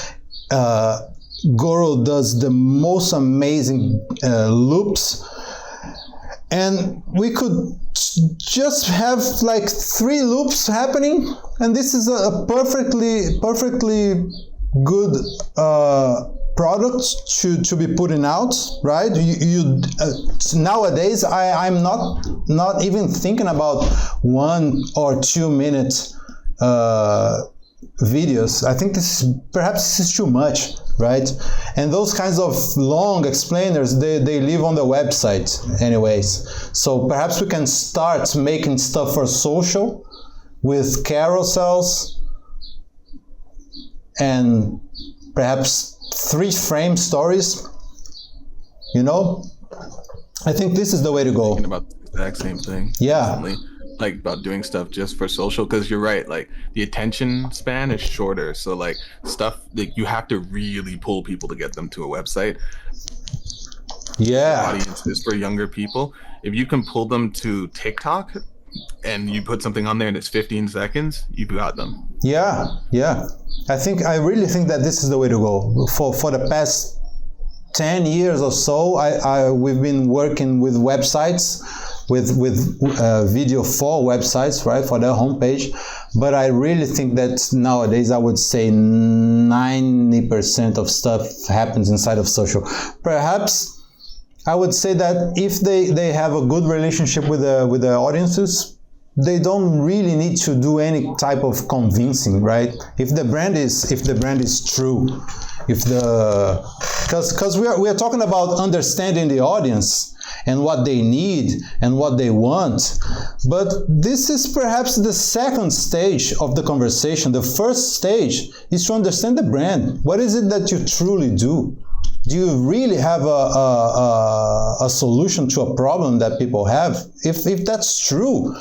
Goro does the most amazing loops, and we could just have like 3 loops happening, and this is a perfectly good product to be putting out, right? Nowadays I'm not even thinking about 1 or 2 minute videos, I think this is too much, right? And those kinds of long explainers, they live on the website anyways. So perhaps we can start making stuff for social with carousels and perhaps 3-frame stories, you know? I think this is the way to go. Thinking about the exact same thing. Yeah. Recently. Like about doing stuff just for social, because you're right, like the attention span is shorter, so like stuff like you have to really pull people to get them to a website. Yeah. Audiences for younger people, if you can pull them to TikTok and you put something on there and it's 15 seconds, you got them. Yeah. I really think that this is the way to go. For the past 10 years or so, we've been working with websites, with video for websites, right, for their homepage. But I really think that nowadays, I would say 90% of stuff happens inside of social. Perhaps I would say that if they have a good relationship with the audiences, they don't really need to do any type of convincing, right? If the brand is true, because we are talking about understanding the audience and what they need and what they want. But this is perhaps the second stage of the conversation. The first stage is to understand the brand. What is it that you truly do? Do you really have a solution to a problem that people have? If that's true,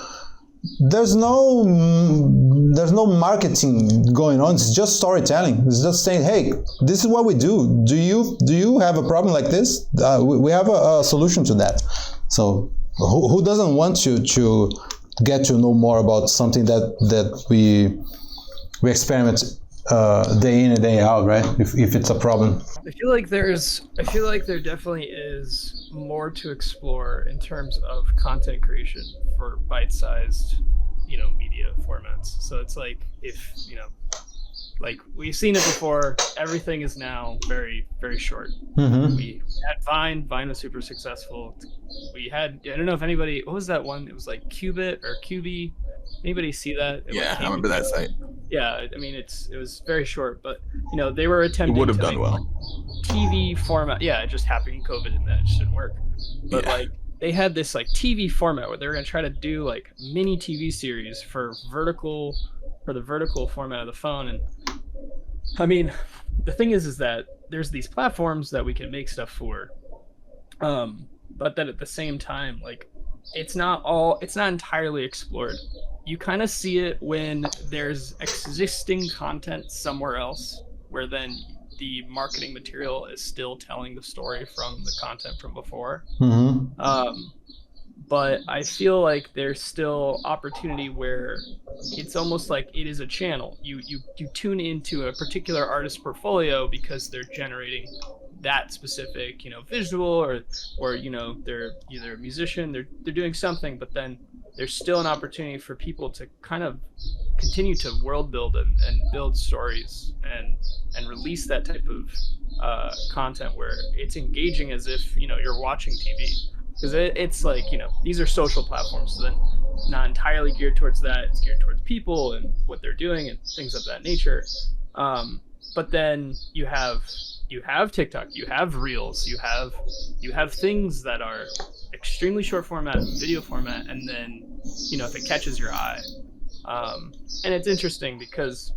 there's no marketing going on. It's just storytelling. It's just saying, hey, this is what we do. Do you have a problem like this? We have a solution to that. So who doesn't want to get to know more about something that we experiment day in and day out, right? If it's a problem. I feel like there definitely is more to explore in terms of content creation for bite-sized, media formats. So it's like, if, like we've seen it before, everything is now very, very short. Mm-hmm. We had Vine was super successful. We had, I don't know if anybody, what was that one? It was like Qubit or QB. Anybody see that? Yeah, I remember that site. Yeah, I mean, it was very short, but they were attempting. It would have to done make, well. TV format. Yeah, it just happened in COVID and that just didn't work. But like they had this like TV format where they were gonna try to do like mini TV series for the vertical format of the phone. And I mean, the thing is that there's these platforms that we can make stuff for, but that at the same time, like it's not entirely explored. You kind of see it when there's existing content somewhere else, where then the marketing material is still telling the story from the content from before. Mm-hmm. But I feel like there's still opportunity where it's almost like it is a channel. You tune into a particular artist's portfolio because they're generating that specific, visual or they're either a musician, they're doing something, but then there's still an opportunity for people to kind of continue to world build and build stories and release that type of content where it's engaging as if you're watching TV, because it's like these are social platforms, so then not entirely geared towards that. It's geared towards people and what they're doing and things of that nature. But then you have TikTok, you have Reels, you have things that are extremely short format, video format, and then if it catches your eye, and it's interesting because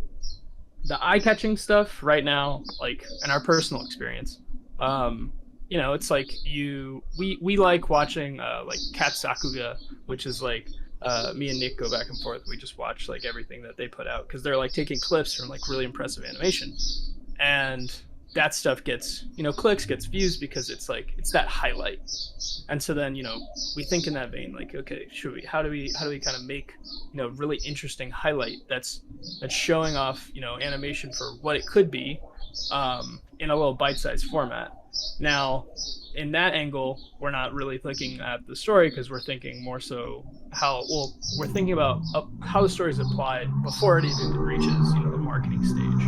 the eye-catching stuff right now, like in our personal experience, it's like we like watching like Katsakuga, which is like me and Nick go back and forth. We just watch like everything that they put out because they're like taking clips from like really impressive animation, and that stuff gets clicks, gets views, because it's like it's that highlight. And so then we think in that vein, like, okay, how do we kind of make really interesting highlight that's showing off animation for what it could be in a little bite-sized format. Now in that angle, we're not really looking at the story, because we're thinking more so we're thinking about how the story is applied before it even reaches the marketing stage.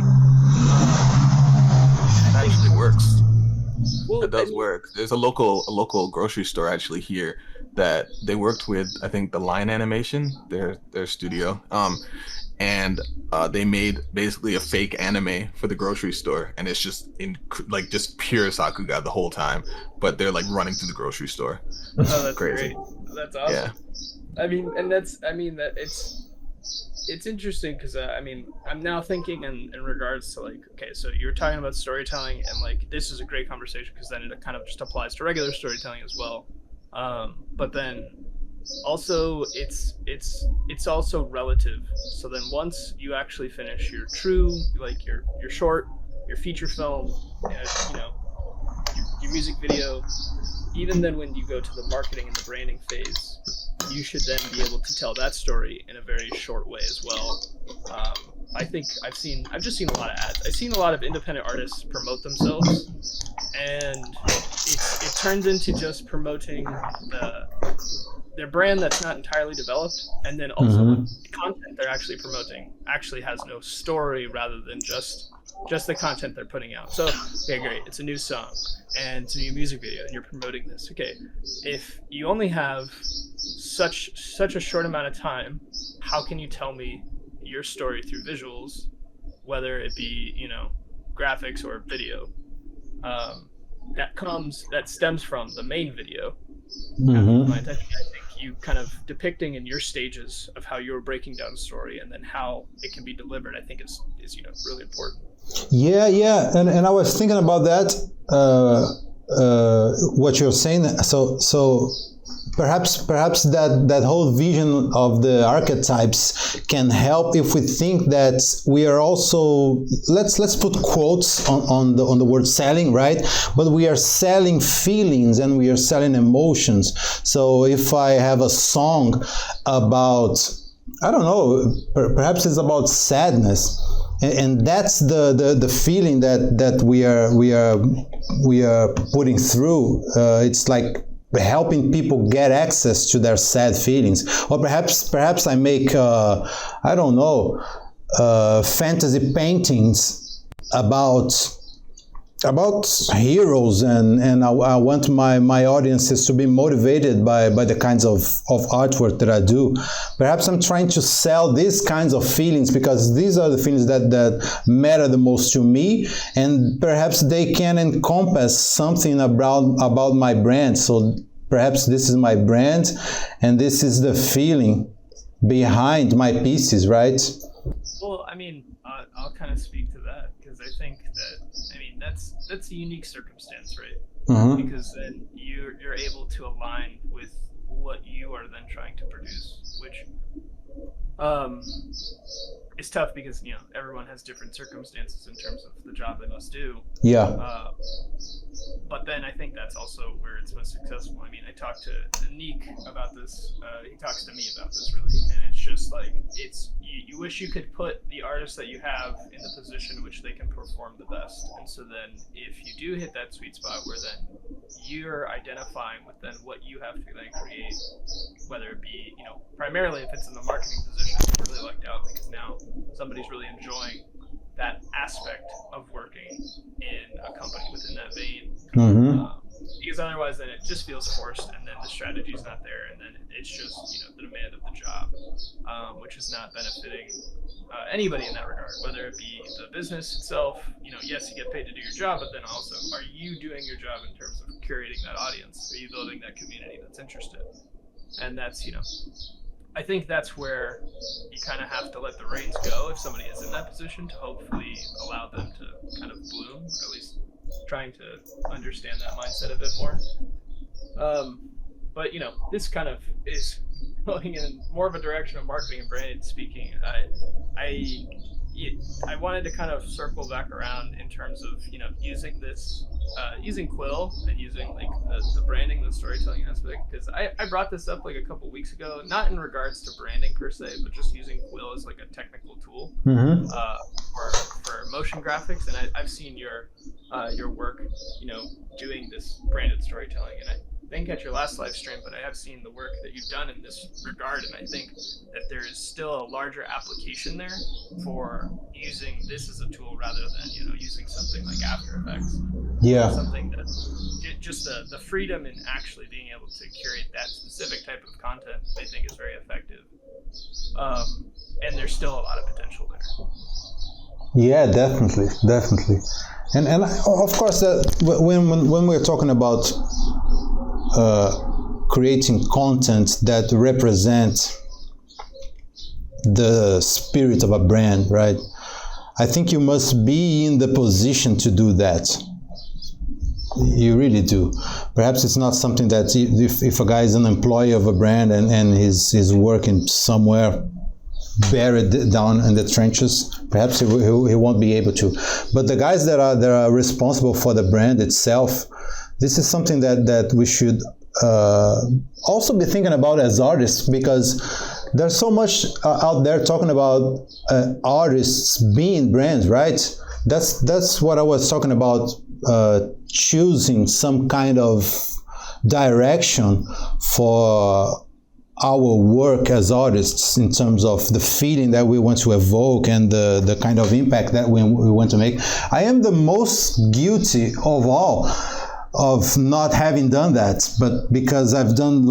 It actually works. Well, it does work. There's a local grocery store actually here that they worked with, I think, the Line Animation, their studio, and they made basically a fake anime for the grocery store, and it's just like just pure Sakuga the whole time, but they're like running through the grocery store. Oh, that's Crazy. great. That's awesome. Yeah. I mean, and that it's interesting because I'm now thinking in regards to like, okay, so you're talking about storytelling, and like this is a great conversation because then it kind of just applies to regular storytelling as well. But then also it's also relative. So then once you actually finish your true, like your short, your feature film, you know, your music video, even then when you go to the marketing and the branding phase, you should then be able to tell that story in a very short way as well. I think I've just seen a lot of ads. I've seen a lot of independent artists promote themselves, and it turns into just promoting their brand that's not entirely developed, and then also the content they're actually promoting actually has no story rather than just the content they're putting out. So, okay, great, it's a new song and it's a new music video and you're promoting this. Okay, if you only have such a short amount of time, how can you tell me your story through visuals, whether it be, you know, graphics or video? That stems from the main video. My attention, I think you kind of depicting in your stages of how you're breaking down a story and then how it can be delivered, I think is you know, really important. Yeah, and I was thinking about that. What you're saying. So perhaps that whole vision of the archetypes can help if we think that we are also, let's put quotes on the word selling, right? But we are selling feelings and we are selling emotions. So if I have a song about, I don't know, perhaps it's about sadness, and that's the feeling that we are putting through. It's like helping people get access to their sad feelings. Or perhaps I make I don't know, fantasy paintings about heroes, and I want my audiences to be motivated by the kinds of artwork that I do. Perhaps I'm trying to sell these kinds of feelings because these are the feelings that matter the most to me, and perhaps they can encompass something about my brand. So perhaps this is my brand and this is the feeling behind my pieces, right? Well, I mean, I'll kind of speak to that because I think that, I mean, that's a unique circumstance, right? Because then you're able to align with what you are then trying to produce, which is tough because, you know, everyone has different circumstances in terms of the job they must do. Yeah. But then I think that's also where it's most successful. I mean, I talked to Nick about this. He talks to me about this, really, and it's just like you wish you could put the artists that you have in the position in which they can perform the best. And so then, if you do hit that sweet spot where then you're identifying with then what you have to then create, whether it be, you know, primarily if it's in the marketing position, it's really lucked out because now somebody's really enjoying that aspect of working in a company within that vein. Because otherwise then it just feels forced, and then the strategy's not there, and then it's just, you know, the demand of the job, which is not benefiting anybody in that regard, whether it be the business itself. You know, yes, you get paid to do your job, but then also, are you doing your job in terms of curating that audience? Are you building that community that's interested? And that's, you know, I think that's where you kind of have to let the reins go if somebody is in that position, to hopefully allow them to kind of bloom, or at least trying to understand that mindset a bit more. But, you know, this kind of is going in more of a direction of marketing and brand speaking. I wanted to kind of circle back around in terms of, you know, using this, using Quill and using like the branding, the storytelling aspect, because I brought this up like a couple weeks ago, not in regards to branding per se, but just using Quill as like a technical tool for motion graphics. And I've seen your work, you know, doing this branded storytelling, and didn't catch your last live stream, but I have seen the work that you've done in this regard, and I think that there is still a larger application there for using this as a tool rather than using something like After Effects. Yeah. Something that just the freedom in actually being able to curate that specific type of content, I think, is very effective. And there's still a lot of potential there. Yeah, definitely. And of course, when we're talking about creating content that represent the spirit of a brand, right? I think you must be in the position to do that. You really do. Perhaps it's not something that if a guy is an employee of a brand and he's working somewhere buried down in the trenches, perhaps he won't be able to. But the guys that are responsible for the brand itself, this is something that we should also be thinking about as artists, because there's so much out there talking about artists being brands, right? That's what I was talking about, choosing some kind of direction for our work as artists in terms of the feeling that we want to evoke and the kind of impact that we want to make. I am the most guilty of all of not having done that, but because I've done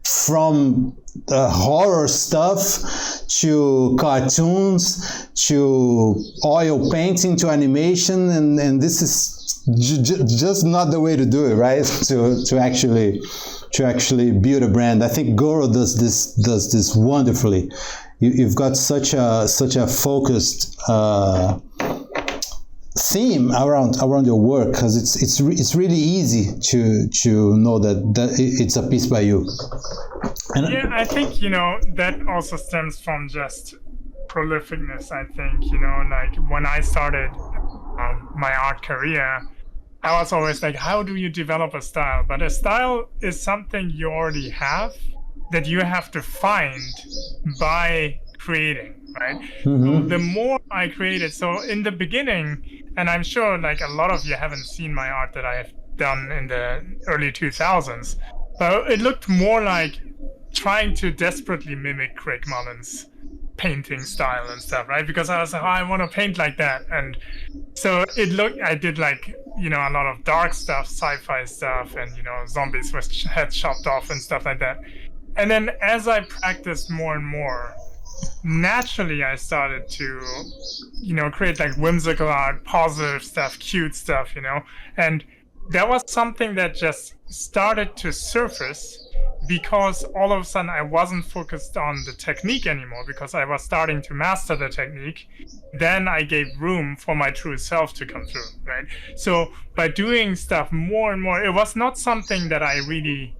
from horror stuff to cartoons to oil painting to animation, and this is just not the way to do it, right? To actually build a brand. I think Goro does this wonderfully. You've got such a focused theme around your work, because it's really easy to know that it's a piece by you. And yeah, I think that also stems from just prolificness. I think when I started my art career, I was always like, how do you develop a style? But a style is something you already have that you have to find by creating, right? Mm-hmm. So the more I created, so in the beginning, and I'm sure a lot of you haven't seen my art that I have done in the early 2000s, but it looked more like trying to desperately mimic Craig Mullin's painting style and stuff, right? Because I was like, I want to paint like that. And so I did a lot of dark stuff, sci-fi stuff, and zombies with heads chopped off and stuff like that. And then as I practiced more and more, naturally I started to create whimsical art, positive stuff, cute stuff, and that was something that just started to surface because all of a sudden I wasn't focused on the technique anymore, because I was starting to master the technique. Then I gave room for my true self to come through, right? So by doing stuff more and more, it was not something that I really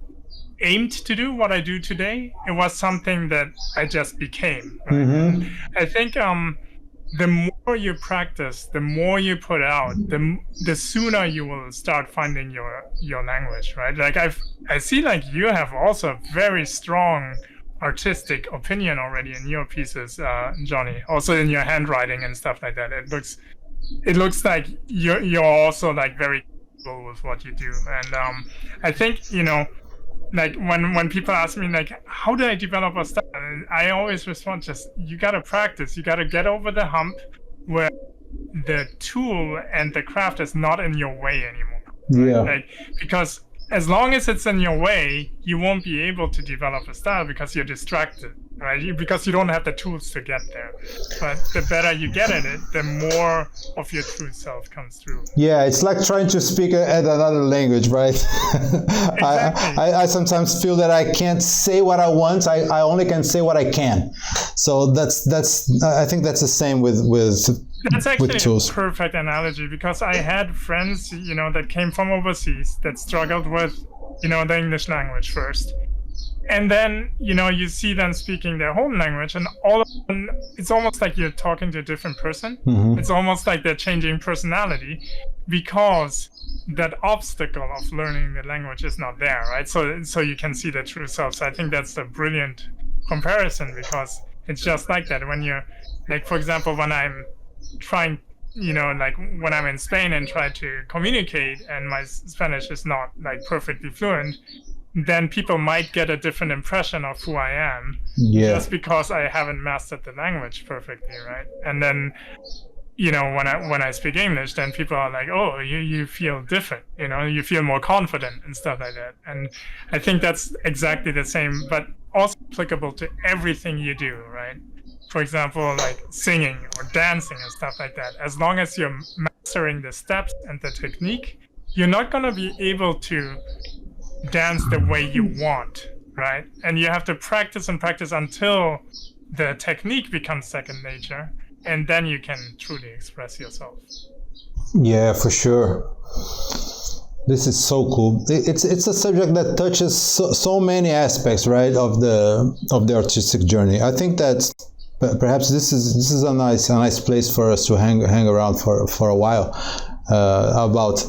aimed to do what I do today. It was something that I just became, right? Mm-hmm. I think the more you practice, the more you put out, the sooner you will start finding your language, right? I see you have also a very strong artistic opinion already in your pieces, Johnny. Also in your handwriting and stuff like that. It looks like you're also very comfortable with what you do, and I think when people ask me how do I develop a style, I always respond, just you gotta practice, you gotta get over the hump where the tool and the craft is not in your way anymore. Yeah. Because as long as it's in your way, you won't be able to develop a style because you're distracted, right? Because you don't have the tools to get there. But the better you get at it, the more of your true self comes through. Yeah, it's like trying to speak at another language, right? Exactly. I sometimes feel that I can't say what I want. I only can say what I can. So that's I think that's the same with That's actually tools. A perfect analogy, because I had friends, that came from overseas that struggled with, the English language first. And then, you see them speaking their home language, and all of a sudden, it's almost like you're talking to a different person. Mm-hmm. It's almost like they're changing personality, because that obstacle of learning the language is not there, right? So you can see the true self. So I think that's a brilliant comparison, because it's just like that. When you're, for example, when I'm trying, when I'm in Spain and try to communicate and my Spanish is not perfectly fluent, then people might get a different impression of who I am just because I haven't mastered the language perfectly, right? And then, when I speak English, then people are like, oh, you feel different, you feel more confident and stuff like that. And I think that's exactly the same, but also applicable to everything you do, right? For example, like singing or dancing and stuff like that. As long as you're mastering the steps and the technique, you're not going to be able to dance the way you want, right? And you have to practice and practice until the technique becomes second nature, and then you can truly express yourself. Yeah, for sure. This is so cool. It's a subject that touches so many aspects, right, of the artistic journey. I think that perhaps this is a nice place for us to hang around for a while about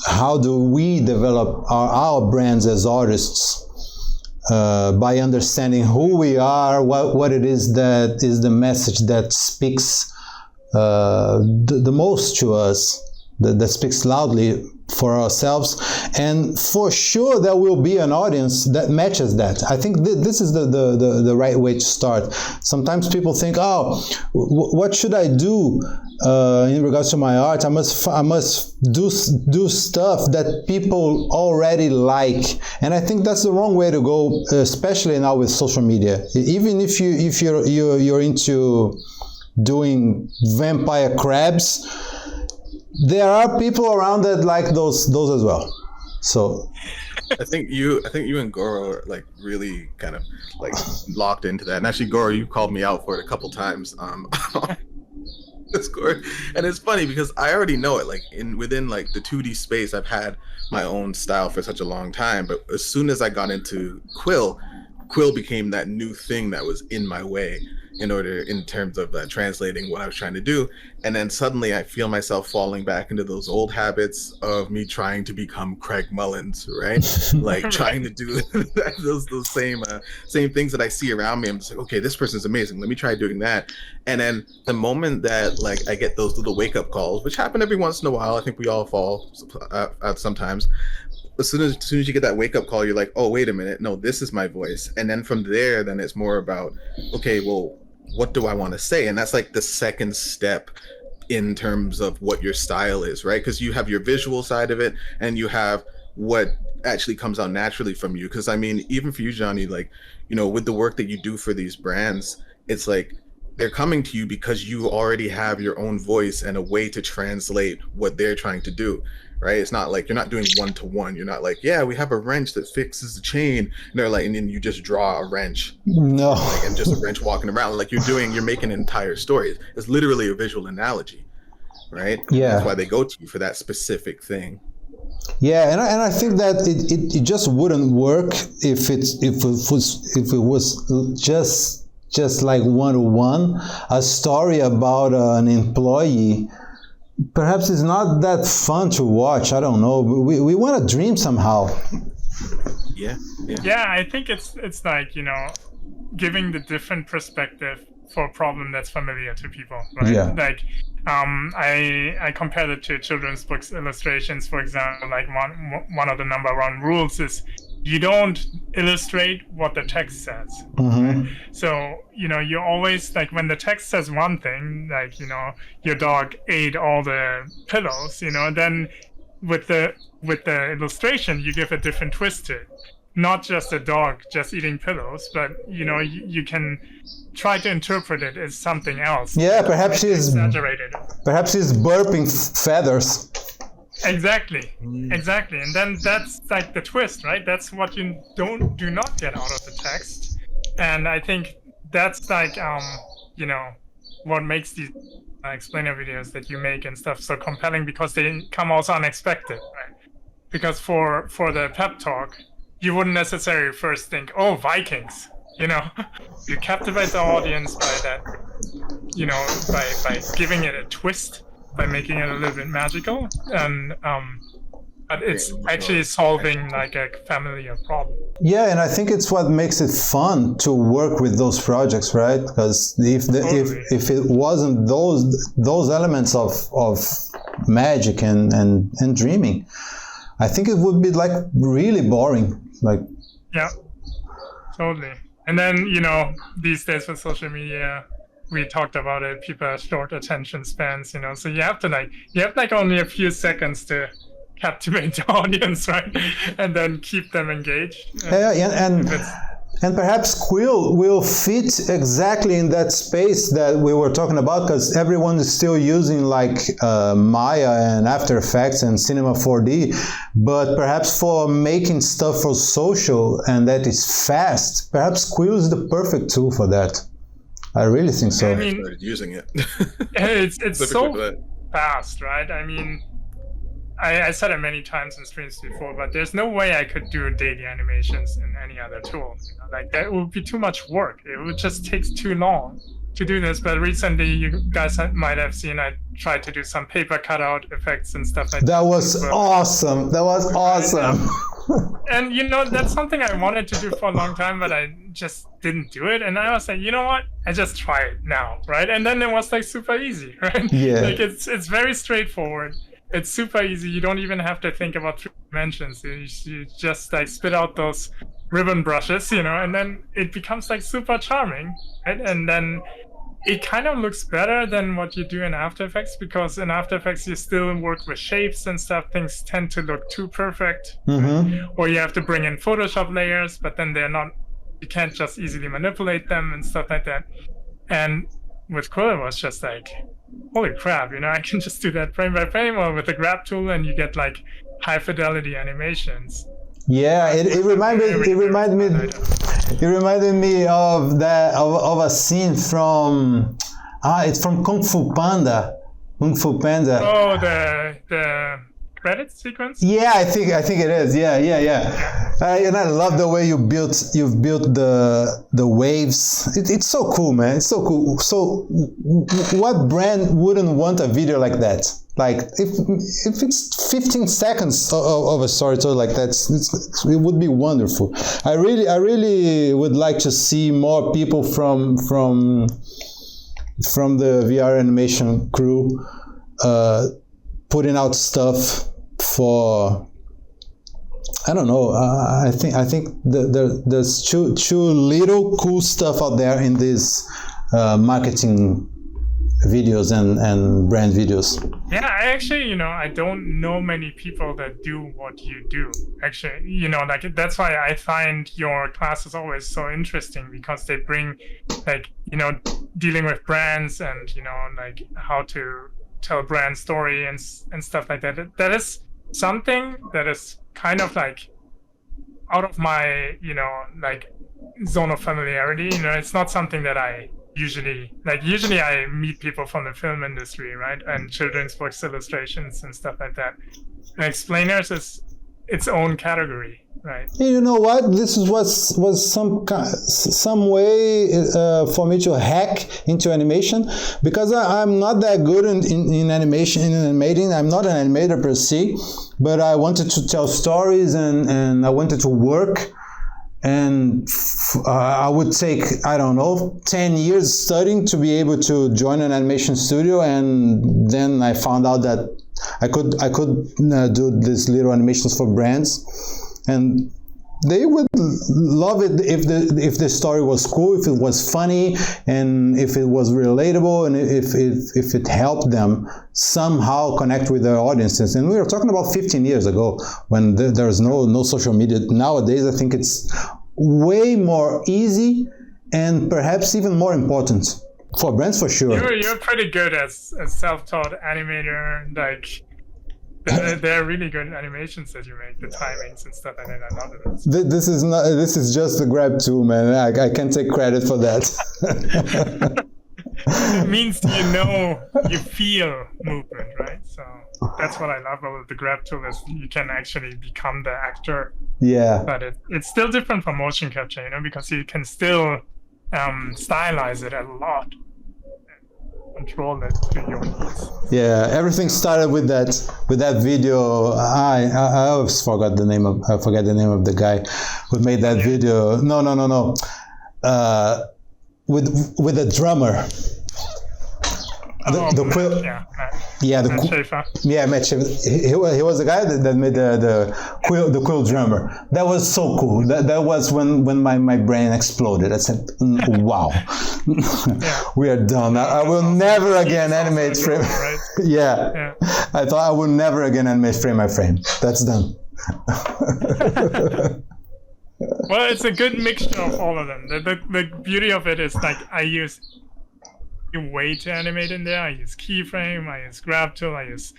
how do we develop our brands as artists by understanding who we are, what it is that is the message that speaks the most to us, that speaks loudly for ourselves, and for sure there will be an audience that matches that. I think this is the right way to start. Sometimes people think, what should I do in regards to my art? I must do stuff that people already like, and I think that's the wrong way to go, especially now with social media. Even if you're into doing vampire crabs, there are people around that like those as well. So I think you and Goro are like really kind of like locked into that. And actually, Goro, you called me out for it a couple times Discord. And it's funny because I already know it. Like within like the 2D space, I've had my own style for such a long time. But as soon as I got into Quill became that new thing that was in my way in terms of translating what I was trying to do. And then suddenly I feel myself falling back into those old habits of me trying to become Craig Mullins, right? Like trying to do those same things that I see around me. I'm just like, okay, this person's amazing. Let me try doing that. And then the moment that like I get those little wake up calls, which happen every once in a while, I think we all fall out sometimes. As soon as you get that wake up call, you're like, oh, wait a minute. No, this is my voice. And then from there, then it's more about, okay, well, what do I want to say? And that's like the second step in terms of what your style is, right? Because you have your visual side of it and you have what actually comes out naturally from you. Because I mean, even for you, Johnny, like, with the work that you do for these brands, it's like they're coming to you because you already have your own voice and a way to translate what they're trying to do. Right? It's not like you're not doing one-to-one. You're not like, yeah, we have a wrench that fixes the chain. And they're like, and then you just draw a wrench. No. And just a wrench walking around. Like you're making an entire story. It's literally a visual analogy. Right? Yeah. That's why they go to you for that specific thing. Yeah, and I think that it just wouldn't work if it was just like one-to-one, a story about an employee. Perhaps it's not that fun to watch. I don't know. We want to dream somehow. Yeah. I think it's like, giving the different perspective for a problem that's familiar to people, right? Yeah. Like, I compared it to children's books illustrations, for example. Like one of the number one rules is you don't illustrate what the text says. Mm-hmm. So, you always, like, when the text says one thing, like, your dog ate all the pillows, then with the illustration, you give a different twist to it. Not just a dog just eating pillows, but, you can try to interpret it as something else. Yeah, perhaps he's exaggerated. Perhaps he's burping feathers. Exactly. And then that's like the twist, right? That's what you do not get out of the text. And I think that's like what makes these explainer videos that you make and stuff so compelling, because they come also unexpected, right? Because for the pep talk, you wouldn't necessarily first think, oh, Vikings, you captivate the audience by that, by giving it a twist, by making it a little bit magical, and but it's actually solving like a familiar problem. Yeah, and I think it's what makes it fun to work with those projects, right? Because if it wasn't those elements of magic and dreaming, I think it would be like really boring. Like, Yeah, totally. And then, these days with social media, we talked about it, people have short attention spans, so you have only a few seconds to captivate the audience, right? And then keep them engaged. And perhaps Quill will fit exactly in that space that we were talking about, because everyone is still using like Maya and After Effects and Cinema 4D, but perhaps for making stuff for social and that is fast, perhaps Quill is the perfect tool for that. I really think so. I started using it. it's so fast, right? I mean, I said it many times in streams before, but there's no way I could do daily animations in any other tool. Like, that would be too much work. It would just take too long to do this. But recently, you guys might have seen I tried to do some paper cutout effects and stuff like that. That was awesome. That was awesome. And that's something I wanted to do for a long time, but I just didn't do it. And I was like, you know what? I just try it now, right? And then it was like super easy, right? Yeah. Like it's very straightforward. It's super easy. You don't even have to think about 3 dimensions. You just like spit out those ribbon brushes, and then it becomes like super charming, right? And then it kind of looks better than what you do in After Effects, because in After Effects you still work with shapes and stuff. Things tend to look too perfect, or you have to bring in Photoshop layers, but then you can't just easily manipulate them and stuff like that. And with Quill, it was just like, holy crap, I can just do that frame by frame, or with the grab tool, and you get like high fidelity animations. Yeah, it reminded me of a scene from it's from Kung Fu Panda. Oh, the credit sequence? Yeah, I think it is. Yeah. And I love the way you've built the waves. It's so cool, man. It's so cool. So what brand wouldn't want a video like that? Like if it's 15 seconds of a storytelling like that, it would be wonderful. I really would like to see more people from the VR animation crew putting out stuff for, I don't know. I think there's too little cool stuff out there in these marketing videos and brand videos. Yeah, I actually, I don't know many people that do what you do. Actually, like that's why I find your classes always so interesting, because they bring like, dealing with brands and, like how to tell brand story and stuff like that. That is something that is kind of like out of my, like zone of familiarity. It's not something that I usually I meet people from the film industry, right? And children's books, illustrations and stuff like that. And explainers is its own category, right? You know what? This was some way for me to hack into animation, because I'm not that good in animation, in animating. I'm not an animator per se, but I wanted to tell stories and I wanted to work. And I would take, 10 years studying to be able to join an animation studio. And then I found out that I could do these little animations for brands, and they would love it if the story was cool, if it was funny, and if it was relatable, and if it helped them somehow connect with their audiences. And we were talking about 15 years ago, when there's no social media. Nowadays, I think it's way more easy and perhaps even more important for brands, for sure. You're pretty good as a self-taught animator. Like, they're really good animations that you make, the timings and stuff, and I love it. This is just a grab tool, man. I can't take credit for that. It means you feel movement, right? So that's what I love about the grab tool, is you can actually become the actor. Yeah. But it's still different from motion capture, because you can still stylize it a lot. Control it to your needs. Yeah, everything started with that video. I always forget the name of the guy who made that video. No. With the drummer. Yeah, Matt Schaefer. Yeah, Matt Schaefer. He was the guy that made the quill drummer. That was so cool. That was when my brain exploded. I said, wow, we are done. I will never again animate frame. Right? Yeah. I thought I would never again animate frame by frame. That's done. Well, it's a good mixture of all of them. The beauty of it is like I use a way to animate in there. I use keyframe, I use grab tool, I use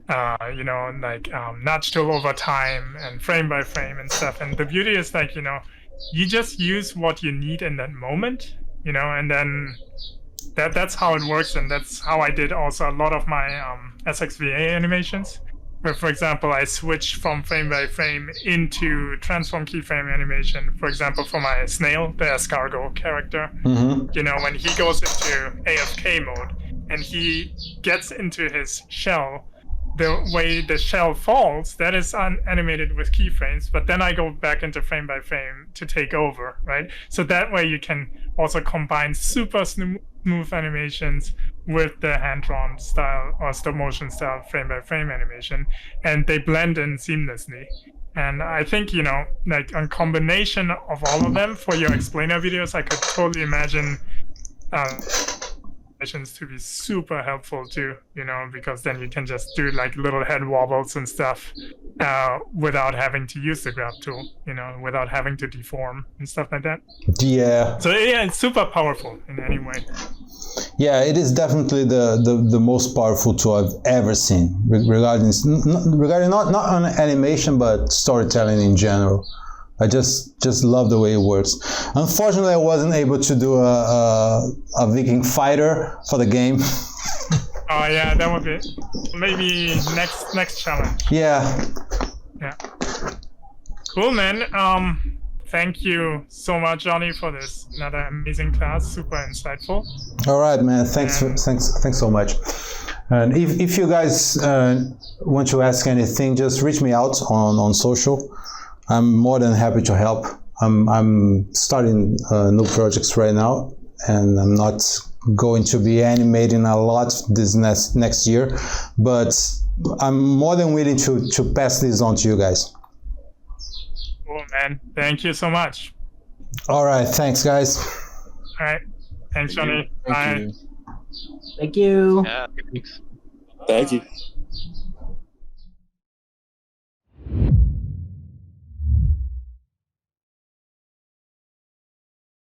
notch tool over time and frame by frame and stuff. And the beauty is like, you just use what you need in that moment, and then that's how it works. And that's how I did also a lot of my SXVA animations. Where, for example, I switch from frame by frame into transform keyframe animation. For example, for my snail, the escargot character, when he goes into AFK mode and he gets into his shell, the way the shell falls, that is animated with keyframes, but then I go back into frame by frame to take over, right? So that way you can also combine super smooth animations with the hand-drawn style or stop-motion style frame-by-frame animation, and they blend in seamlessly. And I think, like a combination of all of them for your explainer videos, I could totally imagine to be super helpful too, because then you can just do like little head wobbles and stuff without having to use the grab tool, without having to deform and stuff like that. Yeah. So yeah, it's super powerful in any way. Yeah, it is definitely the most powerful tool I've ever seen regarding not on animation but storytelling in general. I just love the way it works. Unfortunately, I wasn't able to do a Viking fighter for the game. Oh yeah, that would be maybe next challenge. Yeah. Cool, man. Thank you so much, Johnny, for this another amazing class. Super insightful. All right, man. Thanks so much. And if you guys want to ask anything, just reach me out on social. I'm more than happy to help. I'm starting new projects right now, and I'm not going to be animating a lot this next year, but I'm more than willing to pass this on to you guys. Cool, man. Thank you so much. All right. Thanks, guys. All right. Thanks, Johnny. Bye. Thank you. Yeah, thanks. Thank you.